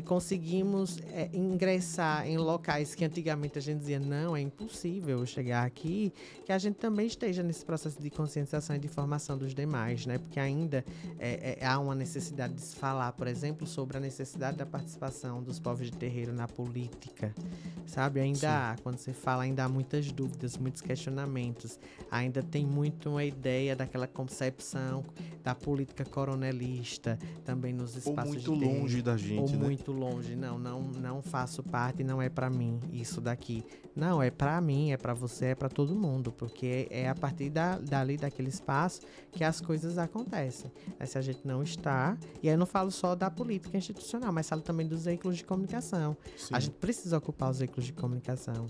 conseguimos ingressar em locais que antigamente a gente dizia, não, é impossível chegar aqui, que a gente também esteja nesse processo de conscientização e de formação dos demais, né? Porque ainda há uma necessidade de se falar, por exemplo, sobre a necessidade da participação dos povos de terreiro na política, sabe? Ainda há, quando se fala, ainda há muitas dúvidas, muitos questionamentos. Ainda tem muito uma ideia daquela concepção da política coronelista também nos espaços de terreiro. Ou muito longe da gente, ou né? muito longe. Não faço parte, não é para mim isso daqui. Não, é para mim, é para você, é para todo mundo, porque é a partir dali, daquele espaço, que as coisas acontecem. Se a gente não está, e aí eu não falo só da política institucional, mas falo também dos veículos de comunicação. Sim. A gente precisa ocupar os veículos de comunicação.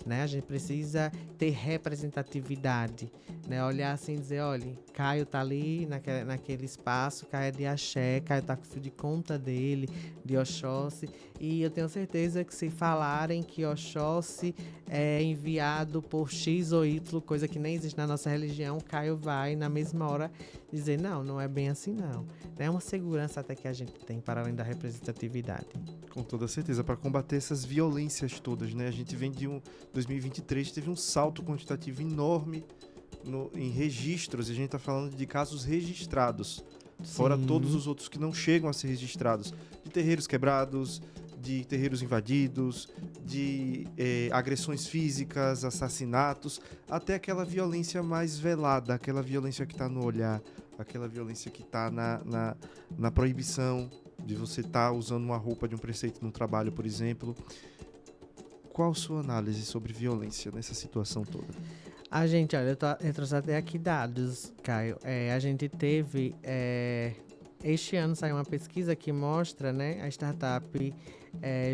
Né? A gente precisa ter representatividade, né? Olhar assim e dizer, olha, Caio tá ali naquele espaço, Caio é de axé, Caio tá com o fio de conta dele, de Oxóssi, e eu tenho certeza que se falarem que Oxóssi é enviado por X ou Y, coisa que nem existe na nossa religião, Caio vai na mesma hora dizer, não é bem assim não. É uma segurança até que a gente tem para além da representatividade. Com toda certeza, para combater essas violências todas, né? A gente vem de 2023, teve um salto quantitativo enorme em registros, e a gente está falando de casos registrados, fora todos os outros que não chegam a ser registrados, de terreiros quebrados, de terreiros invadidos, de agressões físicas, assassinatos, até aquela violência mais velada, aquela violência que está no olhar, aquela violência que está na proibição de você estar usando uma roupa de um preceito no trabalho, por exemplo. Qual a sua análise sobre violência nessa situação toda? Gente, olha, eu trouxe até aqui dados, Caio. A gente teve... este ano saiu uma pesquisa que mostra, né, a startup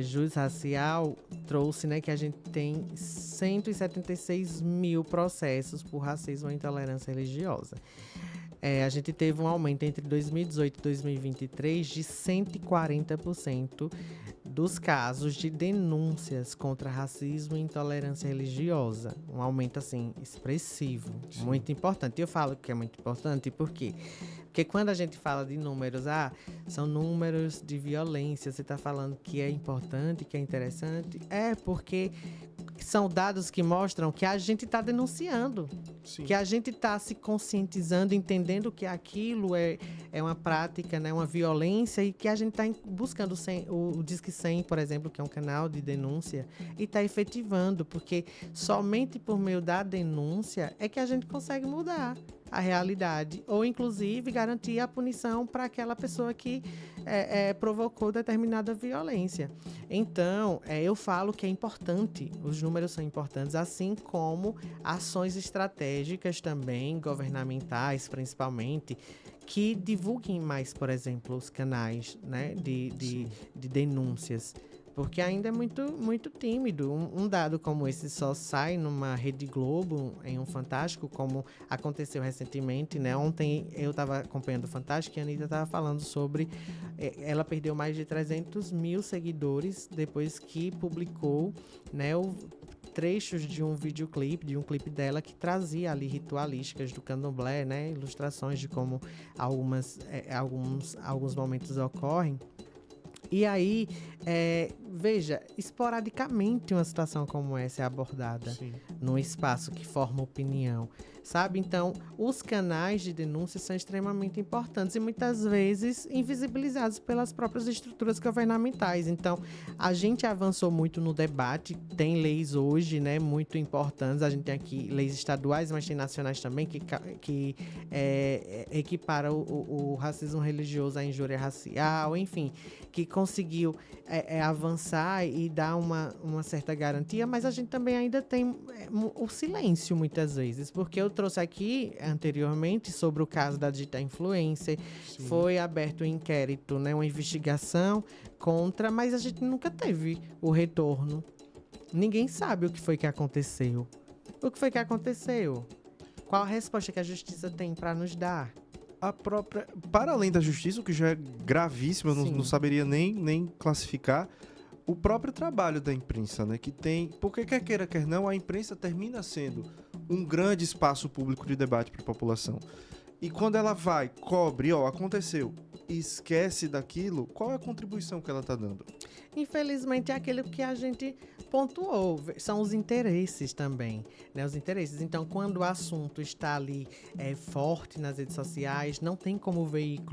Jus Racial trouxe, né, que a gente tem 176 mil processos por racismo ou intolerância religiosa. A gente teve um aumento entre 2018 e 2023 de 140% dos casos de denúncias contra racismo e intolerância religiosa. Um aumento, assim, expressivo, Sim. muito importante. Eu falo que é muito importante porque quando a gente fala de números, são números de violência, você está falando que é importante, que é interessante, porque são dados que mostram que a gente está denunciando, Sim. que a gente está se conscientizando, entendendo que aquilo é uma prática, né, uma violência, e que a gente está buscando o Disque 100, por exemplo, que é um canal de denúncia, e está efetivando, porque somente por meio da denúncia é que a gente consegue mudar a realidade, ou inclusive garantir a punição para aquela pessoa que provocou determinada violência. Então, eu falo que é importante, os números são importantes, assim como ações estratégicas também, governamentais principalmente, que divulguem mais, por exemplo, os canais, né, de denúncias. Porque ainda é muito, muito tímido. Um dado como esse só sai numa Rede Globo, em um Fantástico, como aconteceu recentemente, né? Ontem eu estava acompanhando o Fantástico e a Anitta estava falando sobre... ela perdeu mais de 300 mil seguidores depois que publicou, né, trechos de um videoclipe, de um clipe dela que trazia ali ritualísticas do candomblé, né? Ilustrações de como alguns momentos ocorrem. E aí, veja, esporadicamente uma situação como essa é abordada num espaço que forma opinião, sabe? Então, os canais de denúncia são extremamente importantes e muitas vezes invisibilizados pelas próprias estruturas governamentais. Então, a gente avançou muito no debate, tem leis hoje, né, muito importantes. A gente tem aqui leis estaduais, mas tem nacionais também que equiparam o racismo religioso à injúria racial, enfim, que conseguiu avançar e dar uma certa garantia, mas a gente também ainda tem o silêncio muitas vezes, porque eu trouxe aqui anteriormente sobre o caso da dita influencer. Sim. Foi aberto um inquérito, né, uma investigação contra, mas a gente nunca teve o retorno. Ninguém sabe o que foi que aconteceu. O que foi que aconteceu? Qual a resposta que a justiça tem para nos dar? A própria, para além da justiça, o que já é gravíssimo, eu não saberia nem classificar, o próprio trabalho da imprensa, né? Que tem, porque quer queira, quer não, a imprensa termina sendo um grande espaço público de debate para a população. E quando ela vai, cobre, aconteceu, e esquece daquilo, qual é a contribuição que ela está dando? Infelizmente, é aquilo que a gente pontuou, são os interesses também, né? Os interesses. Então, quando o assunto está ali forte nas redes sociais, não tem como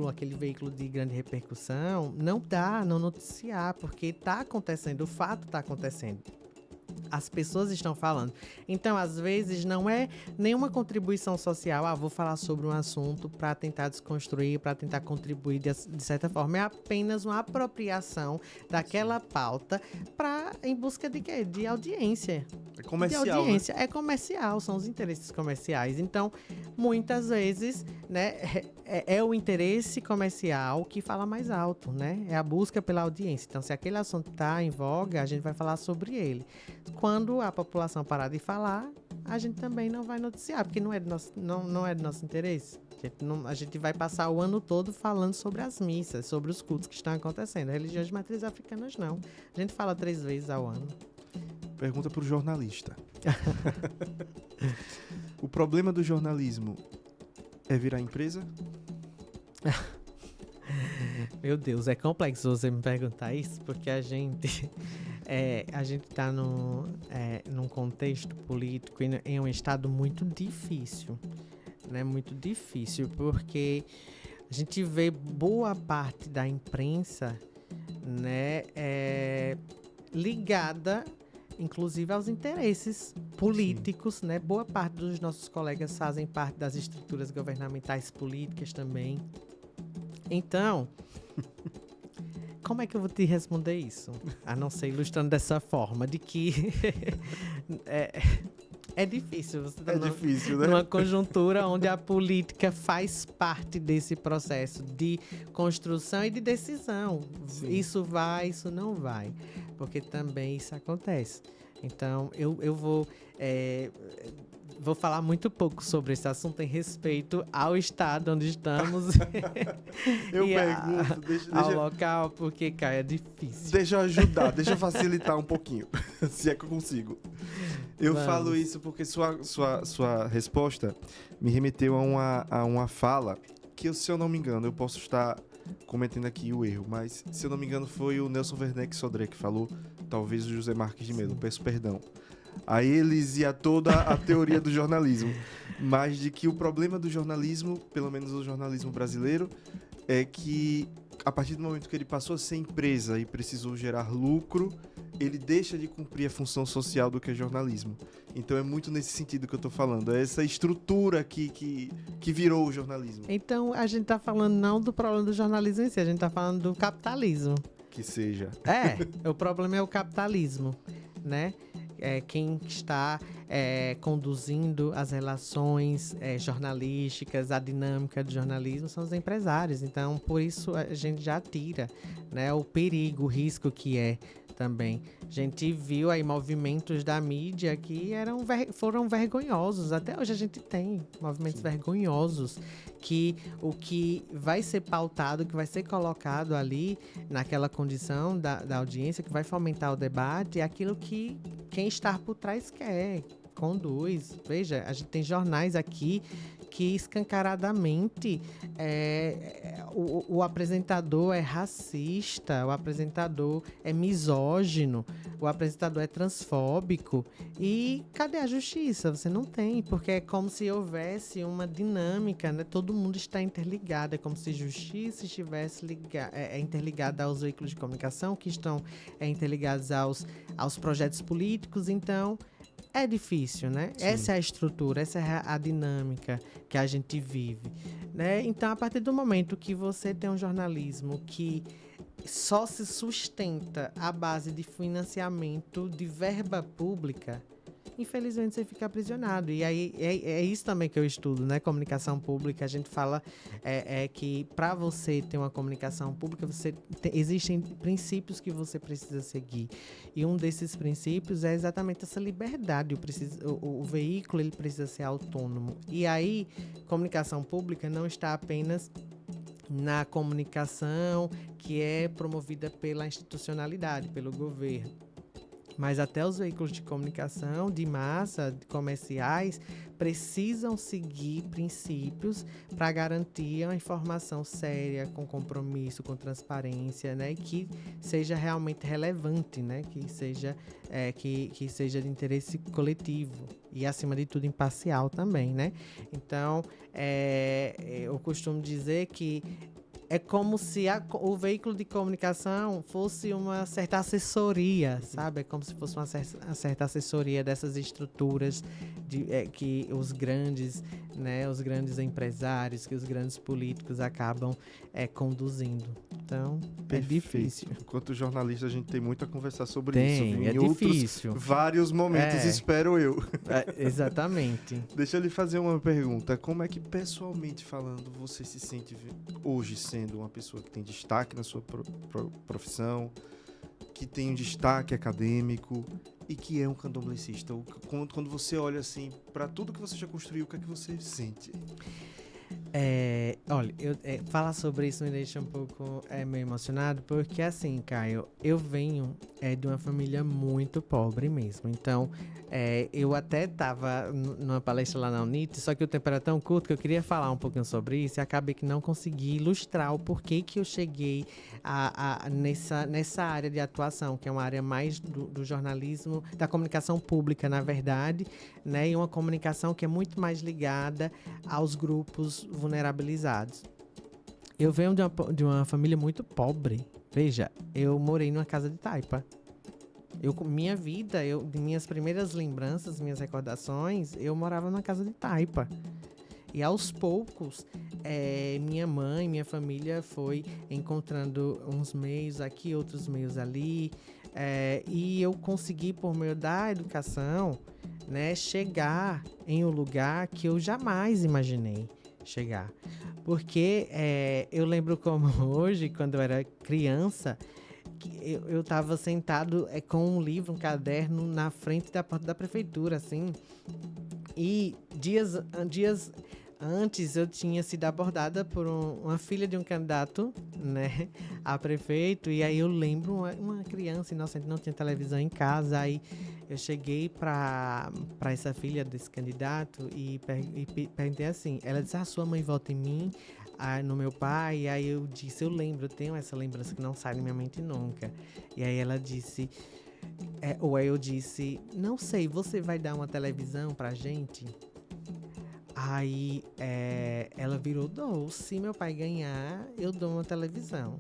aquele veículo de grande repercussão, não noticiar, porque está acontecendo, o fato está acontecendo. As pessoas estão falando. Então, às vezes, não é nenhuma contribuição social. Vou falar sobre um assunto para tentar desconstruir, para tentar contribuir de certa forma. É apenas uma apropriação daquela pauta em busca de quê? De audiência. É comercial, de audiência. Né? É comercial, são os interesses comerciais. Então, muitas vezes, né, é o interesse comercial que fala mais alto, né? É a busca pela audiência. Então, se aquele assunto está em voga, a gente vai falar sobre ele. Quando a população parar de falar, a gente também não vai noticiar, porque não é do nosso interesse. A gente vai passar o ano todo falando sobre as missas, sobre os cultos que estão acontecendo. Religiões de matriz africanas, não. A gente fala 3 vezes ao ano. Pergunta para o jornalista. O problema do jornalismo é virar empresa? Meu Deus, é complexo você me perguntar isso, porque a gente está num contexto político e em um estado muito difícil, né? Muito difícil, porque a gente vê boa parte da imprensa, né, ligada, inclusive, aos interesses políticos, né? Boa parte dos nossos colegas fazem parte das estruturas governamentais políticas também. Então, como é que eu vou te responder isso? A não ser ilustrando dessa forma, de que é difícil. Você tá difícil, né? Numa conjuntura onde a política faz parte desse processo de construção e de decisão. Sim. Isso vai, isso não vai. Porque também isso acontece. Então, eu vou vou falar muito pouco sobre esse assunto em respeito ao estado onde estamos Eu e pergunto, ao local, porque, Caio, é difícil. deixa eu ajudar, deixa eu facilitar um pouquinho, se é que eu consigo. Eu Vamos. falo isso porque sua resposta me remeteu a uma fala que, se eu não me engano, eu posso estar cometendo aqui o erro, mas, se eu não me engano, foi o Nelson Werneck Sodré que falou, talvez o José Marques de Mello, peço perdão. A eles e a toda a teoria do jornalismo, mas de que o problema do jornalismo, pelo menos o jornalismo brasileiro, é que a partir do momento que ele passou a ser empresa e precisou gerar lucro, ele deixa de cumprir a função social do que é jornalismo. Então é muito nesse sentido que eu tô falando, é essa estrutura que virou o jornalismo. Então, a gente tá falando não do problema do jornalismo em si, a gente tá falando do capitalismo. Que seja. O problema é o capitalismo, né? Quem está conduzindo as relações jornalísticas, a dinâmica do jornalismo são os empresários. Então, por isso, a gente já tira, né, o perigo, o risco que é também. A gente viu aí movimentos da mídia que foram vergonhosos. Até hoje a gente tem movimentos vergonhosos que o que vai ser pautado, que vai ser colocado ali naquela condição da audiência, que vai fomentar o debate, é aquilo que quem está por trás quer, conduz. Veja, a gente tem jornais aqui que escancaradamente o apresentador é racista, o apresentador é misógino, o apresentador é transfóbico. E cadê a justiça? Você não tem, porque é como se houvesse uma dinâmica, né? Todo mundo está interligado, é como se justiça estivesse interligada aos veículos de comunicação, que estão interligados aos projetos políticos. Então, é difícil, né? Sim. Essa é a estrutura, essa é a dinâmica que a gente vive, né? Então, a partir do momento que você tem um jornalismo que só se sustenta à base de financiamento de verba pública, infelizmente você fica aprisionado. E aí é isso também que eu estudo, né? Comunicação pública, a gente fala que para você ter uma comunicação pública, existem princípios que você precisa seguir. E um desses princípios é exatamente essa liberdade. O veículo ele precisa ser autônomo. E aí, comunicação pública não está apenas na comunicação que é promovida pela institucionalidade, pelo governo, mas até os veículos de comunicação de massa, comerciais, precisam seguir princípios para garantir uma informação séria, com compromisso, com transparência, né? E que seja realmente relevante, né? Que seja de interesse coletivo e, acima de tudo, imparcial também, né? Então, eu costumo dizer que é como se o veículo de comunicação fosse uma certa assessoria, sabe? É como se fosse uma certa assessoria dessas estruturas que os grandes, né, os grandes empresários, que os grandes políticos acabam conduzindo. Então, é difícil. Enquanto jornalista, a gente tem muito a conversar sobre isso. É difícil. Vários momentos, espero eu. Exatamente. Deixa eu lhe fazer uma pergunta. Como é que, pessoalmente falando, você se sente hoje sendo uma pessoa que tem destaque na sua profissão, que tem um destaque acadêmico e que é um candomblessista? Quando você olha assim para tudo que você já construiu, o que é que você sente? Olha, falar sobre isso me deixa um pouco meio emocionado, porque assim, Caio, eu venho de uma família muito pobre mesmo. Então, eu até estava numa palestra lá na UNIT, só que o tempo era tão curto que eu queria falar um pouquinho sobre isso e acabei que não consegui ilustrar o porquê que eu cheguei nessa área de atuação, que é uma área mais do jornalismo, da comunicação pública, na verdade, né? E uma comunicação que é muito mais ligada aos grupos vulnerabilizados. Eu venho de uma família muito pobre. Veja, eu morei numa casa de taipa. Minha vida, de minhas primeiras lembranças, minhas recordações, eu morava numa casa de taipa. E aos poucos, minha mãe, minha família foi encontrando uns meios aqui, outros meios ali. E eu consegui, por meio da educação, né, chegar em um lugar que eu jamais imaginei chegar. Porque eu lembro como hoje, quando eu era criança, eu estava sentado com um livro, um caderno, na frente da porta da prefeitura, assim, E dias antes eu tinha sido abordada por uma filha de um candidato, né, a prefeito. E aí eu lembro uma criança inocente, não tinha televisão em casa. Aí eu cheguei para essa filha desse candidato e perguntei assim. Ela disse: sua mãe vota em mim, no meu pai. E aí eu disse: eu lembro, eu tenho essa lembrança que não sai da minha mente nunca. E aí ela disse... ou aí eu disse: não sei, você vai dar uma televisão pra gente? Aí ela virou: dou, se meu pai ganhar, eu dou uma televisão.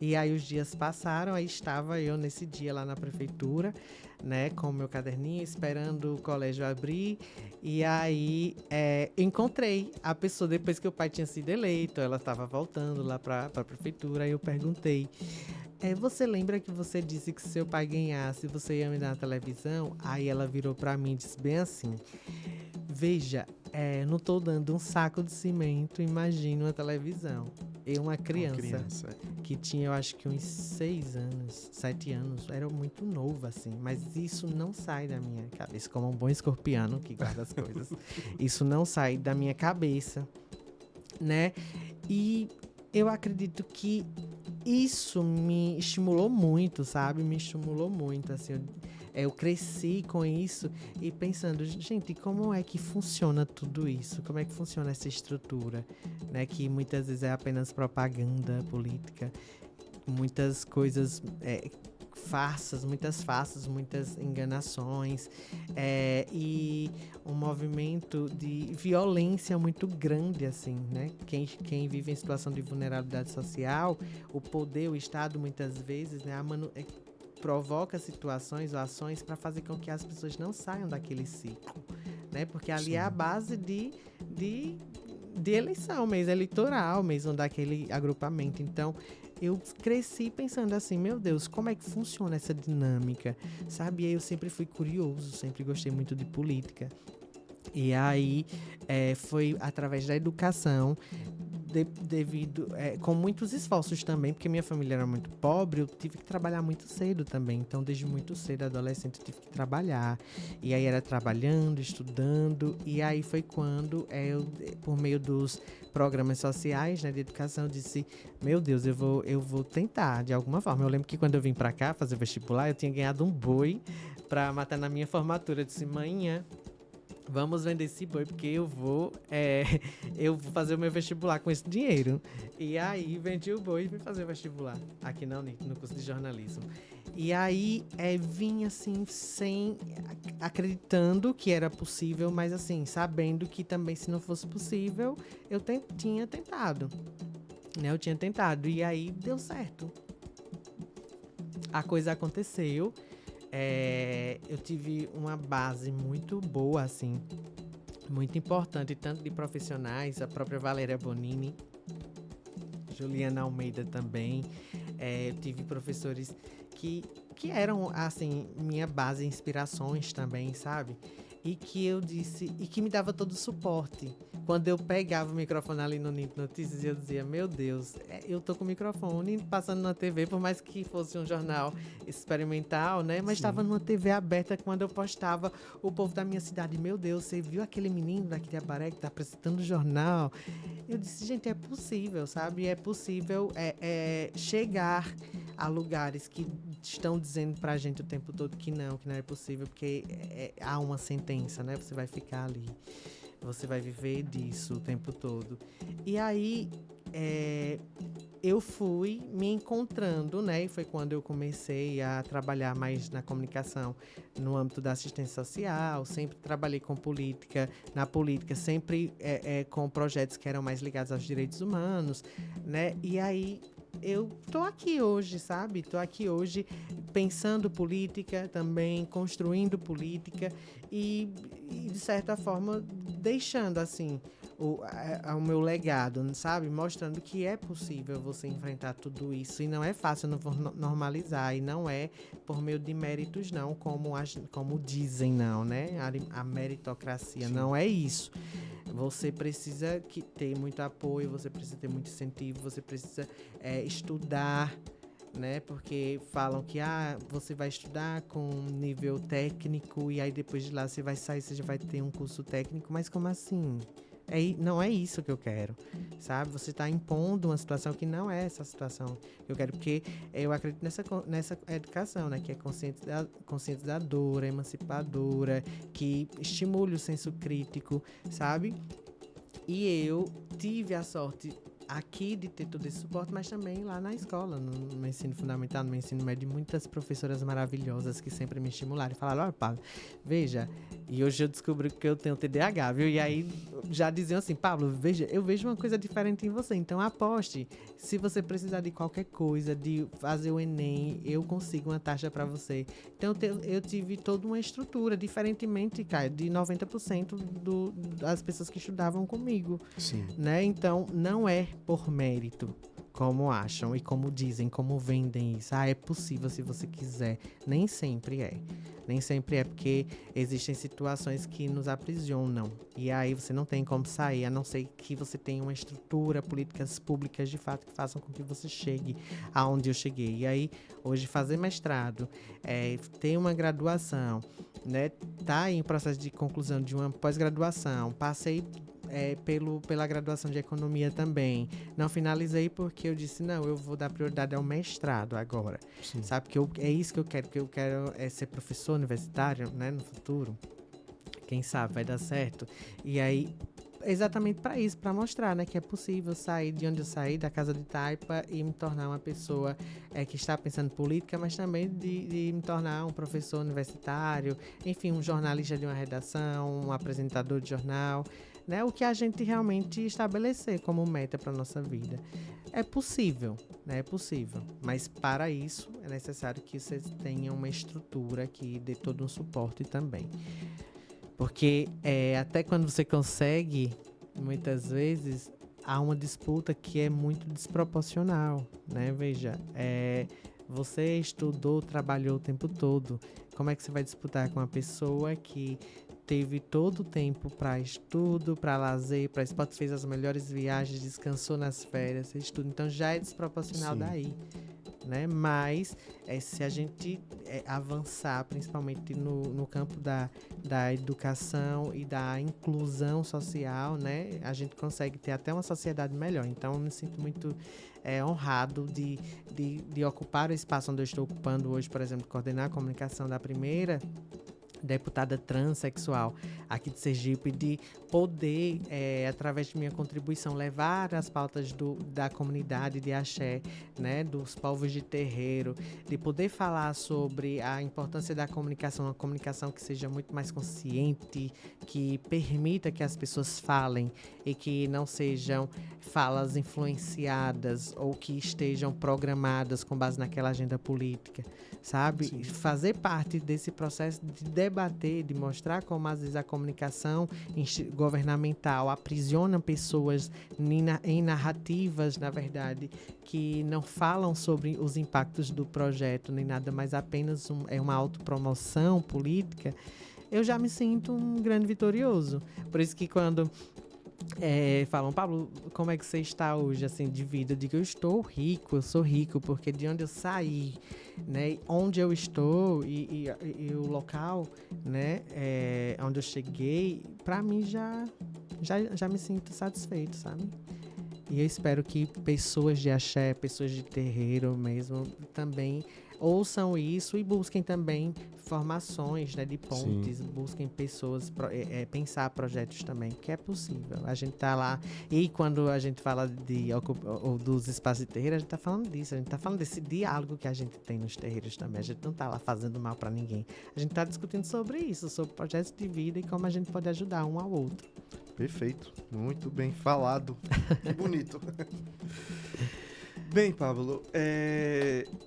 E aí os dias passaram, aí estava eu nesse dia lá na prefeitura, né, com o meu caderninho, esperando o colégio abrir. E aí encontrei a pessoa depois que o pai tinha sido eleito, ela estava voltando lá para a prefeitura. Aí eu perguntei: você lembra que você disse que se seu pai ganhasse, você ia me dar na televisão? Aí ela virou para mim e disse bem assim: veja, não tô dando um saco de cimento, imagina uma televisão. Eu, uma criança que tinha, eu acho que uns 6 anos, 7 anos, era muito novo, assim. Mas isso não sai da minha cabeça, como um bom escorpiano que guarda as coisas. Isso não sai da minha cabeça, né? E eu acredito que isso me estimulou muito, sabe? Me estimulou muito, assim. Eu cresci com isso e pensando: gente, como é que funciona tudo isso? Como é que funciona essa estrutura, né? Que muitas vezes é apenas propaganda política, muitas coisas, muitas farsas, muitas enganações, e um movimento de violência muito grande, assim, né? Quem vive em situação de vulnerabilidade social, o poder, o Estado, muitas vezes, né, provoca situações ou ações para fazer com que as pessoas não saiam daquele ciclo, né? Porque ali é a base de eleição mesmo, eleitoral mesmo, daquele agrupamento. Então, eu cresci pensando assim: meu Deus, como é que funciona essa dinâmica, sabe? E aí eu sempre fui curioso, sempre gostei muito de política. E aí foi através da educação, devido com muitos esforços também, porque minha família era muito pobre, eu tive que trabalhar muito cedo também. Então, desde muito cedo, adolescente, eu tive que trabalhar. E aí era trabalhando, estudando. E aí foi quando eu, por meio dos programas sociais, né, de educação, eu disse: meu Deus, eu vou tentar de alguma forma. Eu lembro que quando eu vim pra cá fazer vestibular, eu tinha ganhado um boi pra matar na minha formatura. Eu disse: manhã, vamos vender esse boi, porque eu vou fazer o meu vestibular com esse dinheiro. E aí vendi o boi e fui fazer o vestibular aqui na Unip, no curso de jornalismo. E aí vim assim, acreditando que era possível, mas assim, sabendo que também, se não fosse possível, eu tinha tentado. Né? Eu tinha tentado e aí deu certo. A coisa aconteceu. Eu tive uma base muito boa, assim, muito importante, tanto de profissionais, a própria Valéria Bonini, Juliana Almeida também. Eu tive professores que eram, assim, minha base, inspirações também, sabe? E que eu disse, e que me dava todo o suporte. Quando eu pegava o microfone ali no NIP Notícias, eu dizia: meu Deus, eu tô com o microfone passando na TV, por mais que fosse um jornal experimental, né? Mas estava numa TV aberta. Quando eu postava, o povo da minha cidade: meu Deus, você viu aquele menino daqui de Abaré que tá apresentando o jornal? Eu disse: gente, é possível, sabe? É possível chegar a lugares que estão dizendo pra gente o tempo todo que não é possível, porque há uma sentença, né? Você vai ficar ali, você vai viver disso o tempo todo. E aí eu fui me encontrando, né? E foi quando eu comecei a trabalhar mais na comunicação, no âmbito da assistência social. Sempre trabalhei com política, na política, sempre com projetos que eram mais ligados aos direitos humanos, né? E aí eu tô aqui hoje, sabe? Tô aqui hoje pensando política também, construindo política e de certa forma, deixando, assim, o meu legado, sabe? Mostrando que é possível você enfrentar tudo isso. E não é fácil, eu não vou normalizar. E não é por meio de méritos, não, como dizem, não, né? A meritocracia. Sim. Não é isso. Você precisa ter muito apoio, você precisa ter muito incentivo, você precisa estudar, né? Porque falam que você vai estudar com nível técnico e aí depois de lá você vai sair, você já vai ter um curso técnico, mas como assim? Não é isso que eu quero, sabe? Você está impondo uma situação que não é essa situação que eu quero, porque eu acredito nessa educação, né? Que é conscientizadora, emancipadora, que estimule o senso crítico, sabe? E eu tive a sorte aqui de ter todo esse suporte, mas também lá na escola, no meu ensino fundamental, no meu ensino médio, muitas professoras maravilhosas que sempre me estimularam e falaram, olha, Pablo, veja, e hoje eu descobri que eu tenho TDAH, viu? E aí já diziam assim, Pablo, veja, eu vejo uma coisa diferente em você, então aposte, se você precisar de qualquer coisa, de fazer o Enem, eu consigo uma taxa para você. Então eu tive toda uma estrutura, diferentemente, Caio, de 90% das pessoas que estudavam comigo. Sim. Né? Então, não é por mérito, como acham e como dizem, como vendem isso. É possível se você quiser. Nem sempre é. Nem sempre é, porque existem situações que nos aprisionam. E aí você não tem como sair, a não ser que você tenha uma estrutura, políticas públicas de fato que façam com que você chegue aonde eu cheguei. E aí, hoje, fazer mestrado, ter uma graduação, né? Tá em processo de conclusão de uma pós-graduação, passei pela graduação de economia também. Não finalizei porque eu disse, não, eu vou dar prioridade ao mestrado agora. Sim. Sabe, que é isso que eu quero, porque eu quero ser professor universitário, né, no futuro. Quem sabe vai dar certo. E aí, exatamente para isso, para mostrar, né, que é possível sair de onde eu saí, da casa de taipa, e me tornar uma pessoa que está pensando em política, mas também de me tornar um professor universitário, enfim, um jornalista de uma redação, um apresentador de jornal, né, o que a gente realmente estabelecer como meta para nossa vida. É possível, né, é possível, mas para isso é necessário que você tenha uma estrutura que dê todo um suporte também. Porque até quando você consegue, muitas vezes, há uma disputa que é muito desproporcional, né? Veja, você estudou, trabalhou o tempo todo. Como é que você vai disputar com uma pessoa que teve todo o tempo para estudo, para lazer, para esporte, fez as melhores viagens, descansou nas férias, estudo. Então já é desproporcional. Sim. Daí. Né? Mas se a gente avançar, principalmente no campo da educação e da inclusão social, né? A gente consegue ter até uma sociedade melhor. Então, eu me sinto muito honrado de ocupar o espaço onde eu estou ocupando hoje, por exemplo, coordenar a comunicação da primeira deputada transexual aqui de Sergipe, de poder, através de minha contribuição, levar as pautas da comunidade de axé, né, dos povos de terreiro, de poder falar sobre a importância da comunicação, uma comunicação que seja muito mais consciente, que permita que as pessoas falem e que não sejam falas influenciadas ou que estejam programadas com base naquela agenda política, sabe? Sim. Fazer parte desse processo de debater, de mostrar como às vezes a comunicação governamental aprisiona pessoas em narrativas, na verdade, que não falam sobre os impactos do projeto, nem nada, mas apenas uma autopromoção política. Eu já me sinto um grande vitorioso. Por isso que quando falam, Pablo, como é que você está hoje, assim, de vida? Eu digo, eu sou rico, porque de onde eu saí, né, onde eu estou e o local, né, onde eu cheguei, pra mim já me sinto satisfeito, sabe? E eu espero que pessoas de axé, pessoas de terreiro mesmo, também ouçam isso e busquem também formações, né, de pontes. Sim. Busquem pessoas, pensar projetos também, que é possível. A gente tá lá, e quando a gente fala dos espaços de terreiro, a gente tá falando disso, a gente tá falando desse diálogo que a gente tem nos terreiros também. A gente não tá lá fazendo mal para ninguém. A gente tá discutindo sobre isso, sobre projetos de vida e como a gente pode ajudar um ao outro. Perfeito, muito bem falado. Que bonito. Bem, Pablo,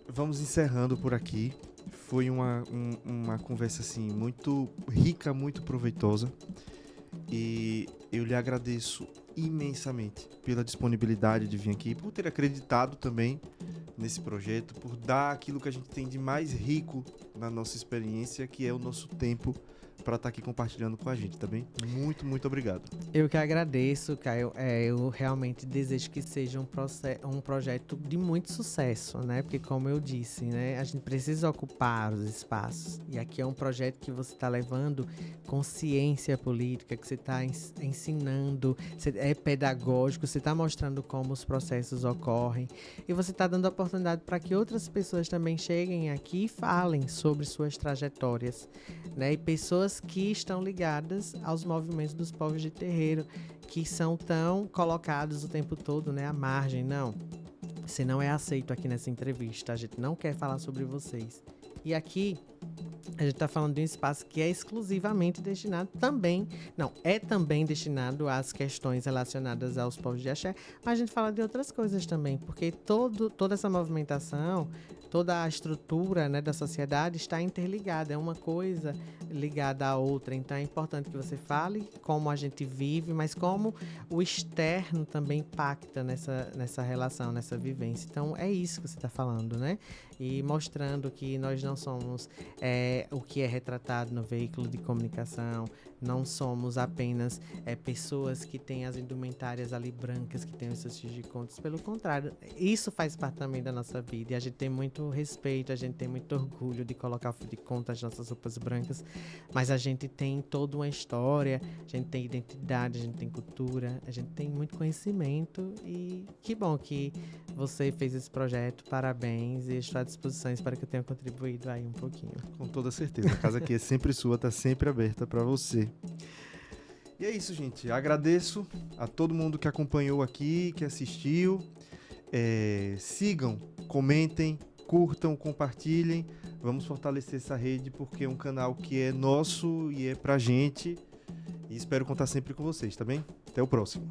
vamos encerrando por aqui. Foi uma conversa assim, muito rica, muito proveitosa. E eu lhe agradeço imensamente pela disponibilidade de vir aqui, por ter acreditado também nesse projeto, por dar aquilo que a gente tem de mais rico na nossa experiência, que é o nosso tempo para estar aqui compartilhando com a gente, tá bem? Muito, muito obrigado. Eu que agradeço, Caio. Eu realmente desejo que seja um projeto de muito sucesso, né? Porque, como eu disse, né, a gente precisa ocupar os espaços. E aqui é um projeto que você está levando consciência política, que você está ensinando, é pedagógico, você está mostrando como os processos ocorrem. E você está dando a oportunidade para que outras pessoas também cheguem aqui e falem sobre suas trajetórias, né? E pessoas que estão ligadas aos movimentos dos povos de terreiro, que são tão colocados o tempo todo, né, à margem. Não, você não é aceito aqui nessa entrevista, a gente não quer falar sobre vocês. E aqui a gente está falando de um espaço que é exclusivamente destinado também, é também destinado às questões relacionadas aos povos de axé, mas a gente fala de outras coisas também, porque toda essa movimentação, toda a estrutura, né, da sociedade está interligada, é uma coisa ligada à outra. Então é importante que você fale como a gente vive, mas como o externo também impacta nessa relação, nessa vivência. Então é isso que você está falando, né? E mostrando que nós não somos o que é retratado no veículo de comunicação, não somos apenas pessoas que têm as indumentárias ali brancas, que têm os seus fios de contas. Pelo contrário, isso faz parte também da nossa vida, e a gente tem muito respeito, a gente tem muito orgulho de colocar o fio de conta nas nossas roupas brancas, mas a gente tem toda uma história, a gente tem identidade, a gente tem cultura, a gente tem muito conhecimento. E que bom que você fez esse projeto, parabéns, e estou à disposição, espero que eu tenha contribuído aí um pouquinho. Com toda certeza, a casa aqui é sempre sua, tá sempre aberta para você. E é isso, gente. Agradeço a todo mundo que acompanhou aqui, que assistiu. Sigam, comentem, curtam, compartilhem. Vamos fortalecer essa rede, porque é um canal que é nosso e é pra gente. E espero contar sempre com vocês, tá bem? Até o próximo.